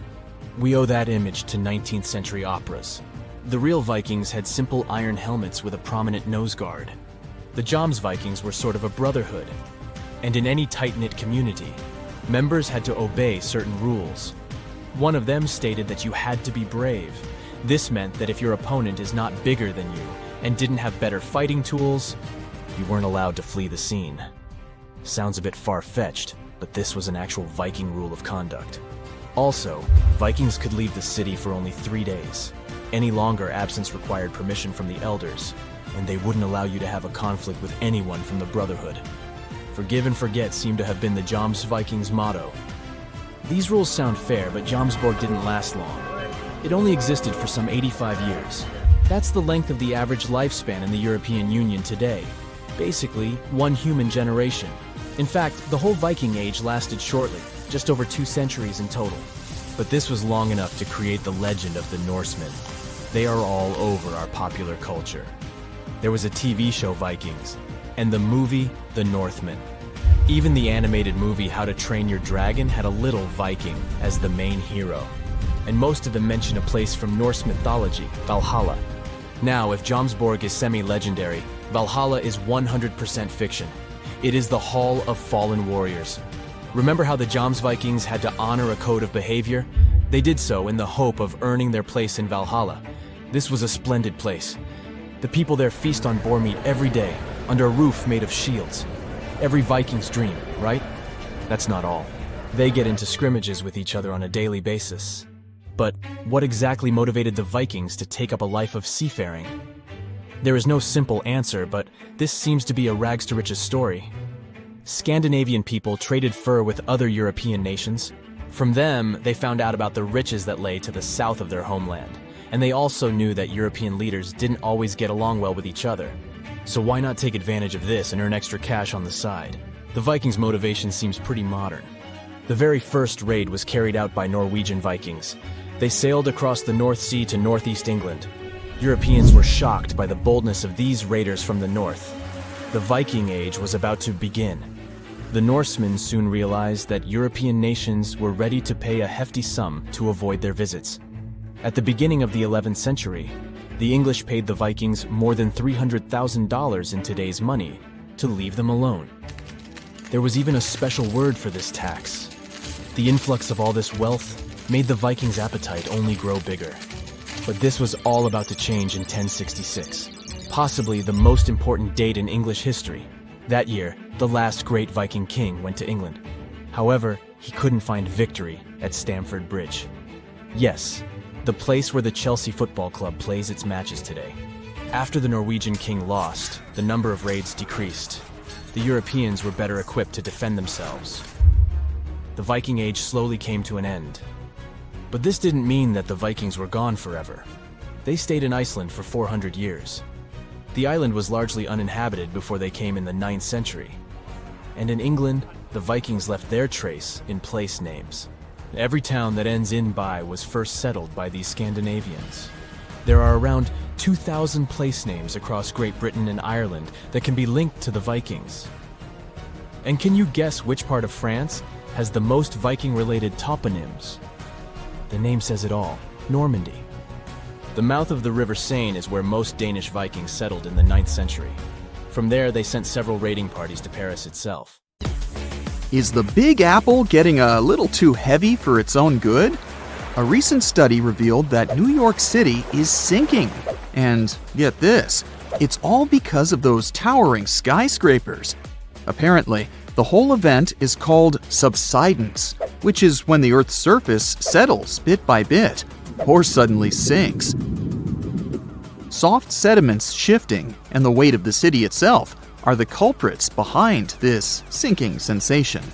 We owe that image to 19th century operas. The real Vikings had simple iron helmets with a prominent nose guard. The Jomsvikings were sort of a brotherhood, and in any tight-knit community, members had to obey certain rules. One of them stated that you had to be brave. This meant that if your opponent is not bigger than you and didn't have better fighting tools, you weren't allowed to flee the scene. Sounds a bit far-fetched, but this was an actual Viking rule of conduct. Also, Vikings could leave the city for only 3 days. Any longer, absence required permission from the elders, and they wouldn't allow you to have a conflict with anyone from the Brotherhood. Forgive and forget seemed to have been the Jomsvikings' motto. These rules sound fair, but Jomsborg didn't last long. It only existed for some 85 years. That's the length of the average lifespan in the European Union today. Basically, 1 human generation. In fact, the whole Viking Age lasted shortly, just over 2 centuries in total. But this was long enough to create the legend of the Norsemen. They are all over our popular culture. There was a TV show, Vikings, and the movie, The Northman. Even the animated movie How to Train Your Dragon had a little Viking as the main hero. And most of them mention a place from Norse mythology, Valhalla. Now, if Jomsborg is semi-legendary, Valhalla is 100% fiction. It is the Hall of Fallen Warriors. Remember how the Jomsvikings had to honor a code of behavior? They did so in the hope of earning their place in Valhalla. This was a splendid place. The people there feast on boar meat every day, under a roof made of shields. Every Viking's dream, right? That's not all. They get into scrimmages with each other on a daily basis. But what exactly motivated the Vikings to take up a life of seafaring? There is no simple answer, but this seems to be a rags to riches story. Scandinavian people traded fur with other European nations. From them, they found out about the riches that lay to the south of their homeland. And they also knew that European leaders didn't always get along well with each other. So why not take advantage of this and earn extra cash on the side? The Vikings' motivation seems pretty modern. The very first raid was carried out by Norwegian Vikings. They sailed across the North Sea to northeast England. Europeans were shocked by the boldness of these raiders from the north. The Viking Age was about to begin. The Norsemen soon realized that European nations were ready to pay a hefty sum to avoid their visits. At the beginning of the 11th century, the English paid the Vikings more than $300,000 in today's money to leave them alone. There was even a special word for this tax. The influx of all this wealth made the Vikings' appetite only grow bigger. But this was all about to change in 1066, possibly the most important date in English history. That year, the last great Viking king went to England. However, he couldn't find victory at Stamford Bridge. Yes, the place where the Chelsea Football Club plays its matches today. After the Norwegian king lost, the number of raids decreased. The Europeans were better equipped to defend themselves. The Viking Age slowly came to an end. But this didn't mean that the Vikings were gone forever. They stayed in Iceland for 400 years. The island was largely uninhabited before they came in the 9th century. And in England, the Vikings left their trace in place names. Every town that ends in "by" was first settled by these Scandinavians. There are around 2,000 place names across Great Britain and Ireland that can be linked to the Vikings. And can you guess which part of France has the most Viking-related toponyms? The name says it all: Normandy. The mouth of the River Seine is where most Danish Vikings settled in the 9th century. From there, they sent several raiding parties to Paris itself. Is the Big Apple getting a little too heavy for its own good? A recent study revealed that New York City is sinking. And get this, it's all because of those towering skyscrapers. Apparently, the whole event is called subsidence, which is when the Earth's surface settles bit by bit, or suddenly sinks. Soft sediments shifting and the weight of the city itself are the culprits behind this sinking sensation.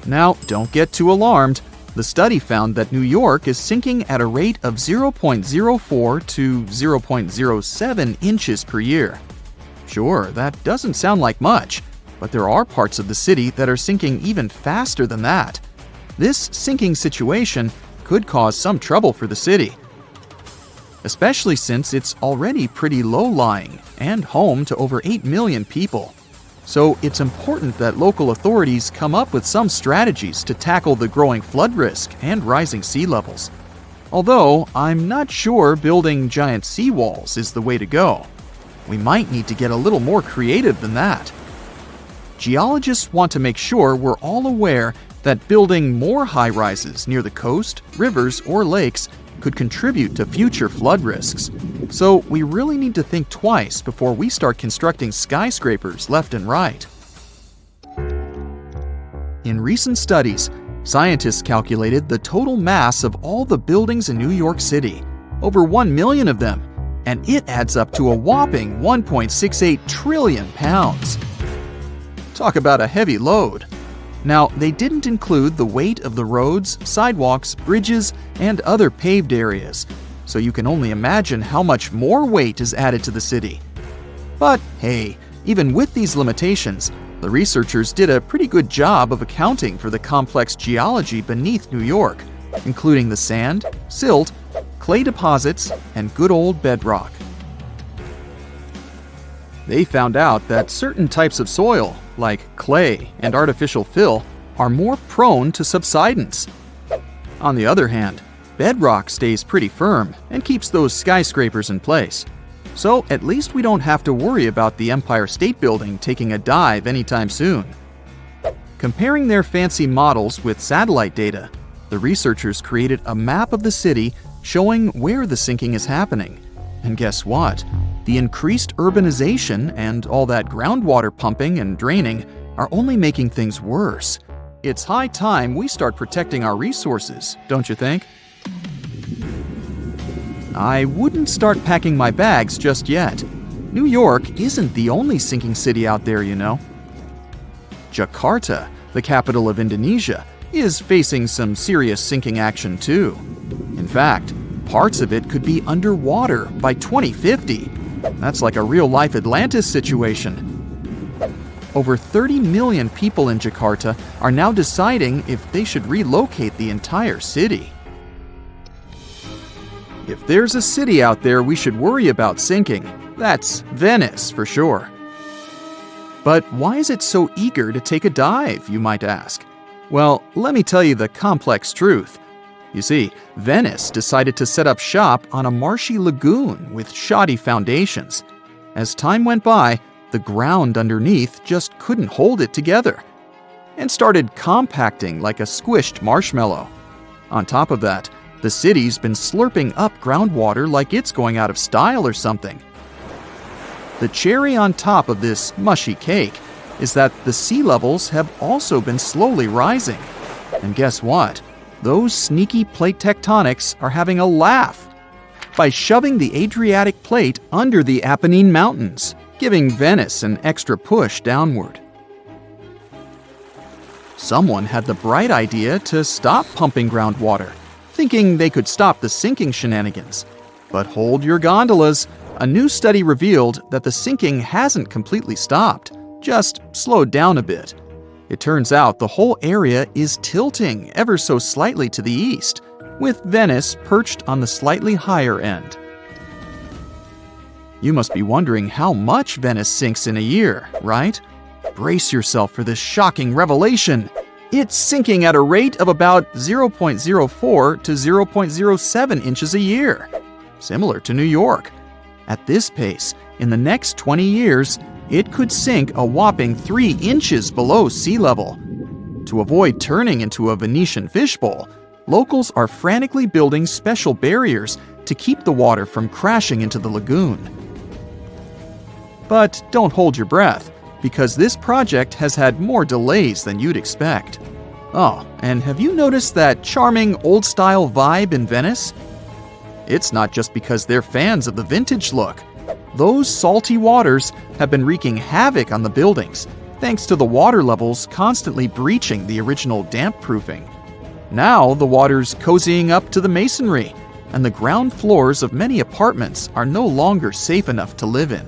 Now, don't get too alarmed. The study found that New York is sinking at a rate of 0.04 to 0.07 inches per year. Sure, that doesn't sound like much, but there are parts of the city that are sinking even faster than that. This sinking situation could cause some trouble for the city, especially since it's already pretty low-lying and home to over 8 million people. So it's important that local authorities come up with some strategies to tackle the growing flood risk and rising sea levels. Although, I'm not sure building giant seawalls is the way to go. We might need to get a little more creative than that. Geologists want to make sure we're all aware that building more high-rises near the coast, rivers, or lakes could contribute to future flood risks. So we really need to think twice before we start constructing skyscrapers left and right. In recent studies, scientists calculated the total mass of all the buildings in New York City, over 1 million of them, and it adds up to a whopping 1.68 trillion pounds. Talk about a heavy load. Now, they didn't include the weight of the roads, sidewalks, bridges, and other paved areas, so you can only imagine how much more weight is added to the city. But hey, even with these limitations, the researchers did a pretty good job of accounting for the complex geology beneath New York, including the sand, silt, clay deposits, and good old bedrock. They found out that certain types of soil, like clay and artificial fill, are more prone to subsidence. On the other hand, bedrock stays pretty firm and keeps those skyscrapers in place. So at least we don't have to worry about the Empire State Building taking a dive anytime soon. Comparing their fancy models with satellite data, the researchers created a map of the city showing where the sinking is happening. And guess what? The increased urbanization and all that groundwater pumping and draining are only making things worse. It's high time we start protecting our resources, don't you think? I wouldn't start packing my bags just yet. New York isn't the only sinking city out there, you know. Jakarta, the capital of Indonesia, is facing some serious sinking action too. In fact, parts of it could be underwater by 2050. That's like a real-life Atlantis situation. Over 30 million people in Jakarta are now deciding if they should relocate the entire city. If there's a city out there we should worry about sinking, that's Venice for sure. But why is it so eager to take a dive, you might ask? Well, let me tell you the complex truth. You see, Venice decided to set up shop on a marshy lagoon with shoddy foundations. As time went by, the ground underneath just couldn't hold it together and started compacting like a squished marshmallow. On top of that, the city's been slurping up groundwater like it's going out of style or something. The cherry on top of this mushy cake is that the sea levels have also been slowly rising. And guess what? Those sneaky plate tectonics are having a laugh by shoving the Adriatic plate under the Apennine Mountains, giving Venice an extra push downward. Someone had the bright idea to stop pumping groundwater, thinking they could stop the sinking shenanigans. But hold your gondolas. A new study revealed that the sinking hasn't completely stopped, just slowed down a bit. It turns out the whole area is tilting ever so slightly to the east, with Venice perched on the slightly higher end. You must be wondering how much Venice sinks in a year, right? Brace yourself for this shocking revelation. It's sinking at a rate of about 0.04 to 0.07 inches a year, similar to New York. At this pace, in the next 20 years, it could sink a whopping 3 inches below sea level. To avoid turning into a Venetian fishbowl, locals are frantically building special barriers to keep the water from crashing into the lagoon. But don't hold your breath, because this project has had more delays than you'd expect. Oh, and have you noticed that charming old-style vibe in Venice? It's not just because they're fans of the vintage look. Those salty waters have been wreaking havoc on the buildings, thanks to the water levels constantly breaching the original damp-proofing. Now the water's cozying up to the masonry, and the ground floors of many apartments are no longer safe enough to live in.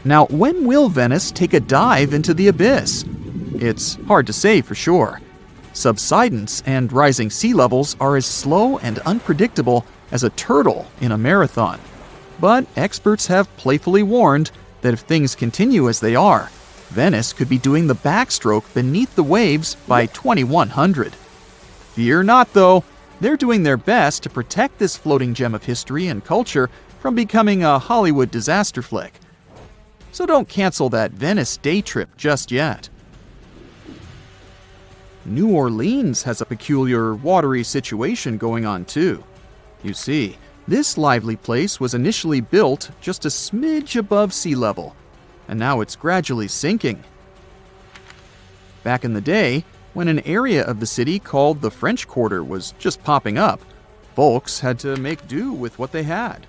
Now, when will Venice take a dive into the abyss? It's hard to say for sure. Subsidence and rising sea levels are as slow and unpredictable as a turtle in a marathon. But experts have playfully warned that if things continue as they are, Venice could be doing the backstroke beneath the waves by 2100. Fear not, though. They're doing their best to protect this floating gem of history and culture from becoming a Hollywood disaster flick. So don't cancel that Venice day trip just yet. New Orleans has a peculiar watery situation going on too. You see, this lively place was initially built just a smidge above sea level, and now it's gradually sinking. Back in the day, when an area of the city called the French Quarter was just popping up, folks had to make do with what they had.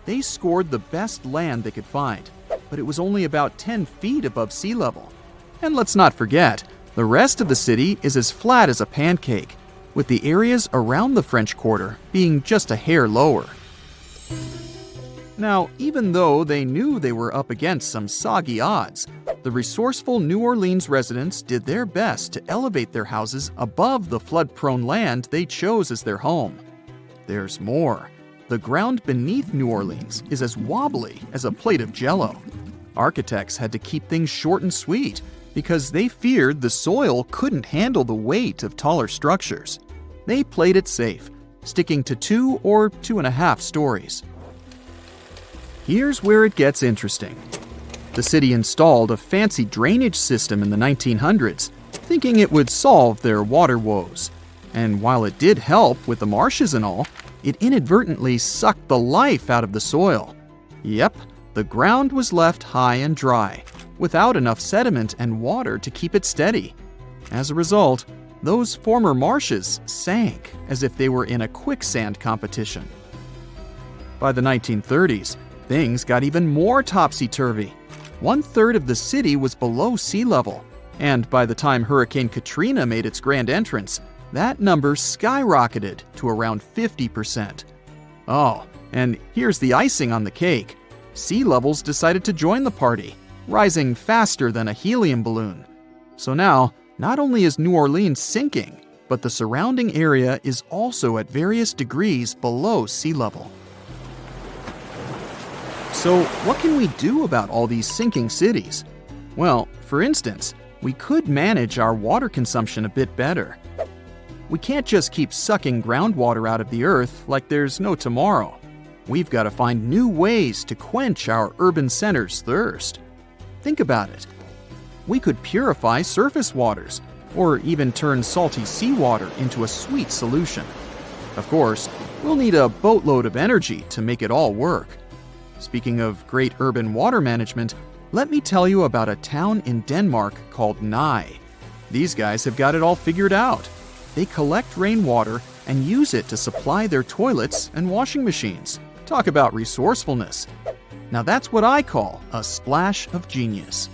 They scored the best land they could find, but it was only about 10 feet above sea level. And let's not forget, the rest of the city is as flat as a pancake, with the areas around the French Quarter being just a hair lower. Now, even though they knew they were up against some soggy odds, the resourceful New Orleans residents did their best to elevate their houses above the flood-prone land they chose as their home. There's more. The ground beneath New Orleans is as wobbly as a plate of Jell-O. Architects had to keep things short and sweet because they feared the soil couldn't handle the weight of taller structures. They played it safe, sticking to 2 or 2.5 stories. here's where it gets interesting. The city installed a fancy drainage system in the 1900s, thinking it would solve their water woes. And while it did help with the marshes and all, it inadvertently sucked the life out of the soil. Yep, the ground was left high and dry, without enough sediment and water to keep it steady. As a result, those former marshes sank as if they were in a quicksand competition. By the 1930s, things got even more topsy-turvy. 1/3 of the city was below sea level, and by the time Hurricane Katrina made its grand entrance, that number skyrocketed to around 50%. Oh, and here's the icing on the cake. Sea levels decided to join the party, rising faster than a helium balloon. So now, not only is New Orleans sinking, but the surrounding area is also at various degrees below sea level. So what can we do about all these sinking cities? Well, for instance, we could manage our water consumption a bit better. We can't just keep sucking groundwater out of the earth like there's no tomorrow. We've got to find new ways to quench our urban centers' thirst. Think about it. We could purify surface waters, or even turn salty seawater into a sweet solution. Of course, we'll need a boatload of energy to make it all work. Speaking of great urban water management, let me tell you about a town in Denmark called Nye. These guys have got it all figured out. They collect rainwater and use it to supply their toilets and washing machines. Talk about resourcefulness. Now that's what I call a splash of genius.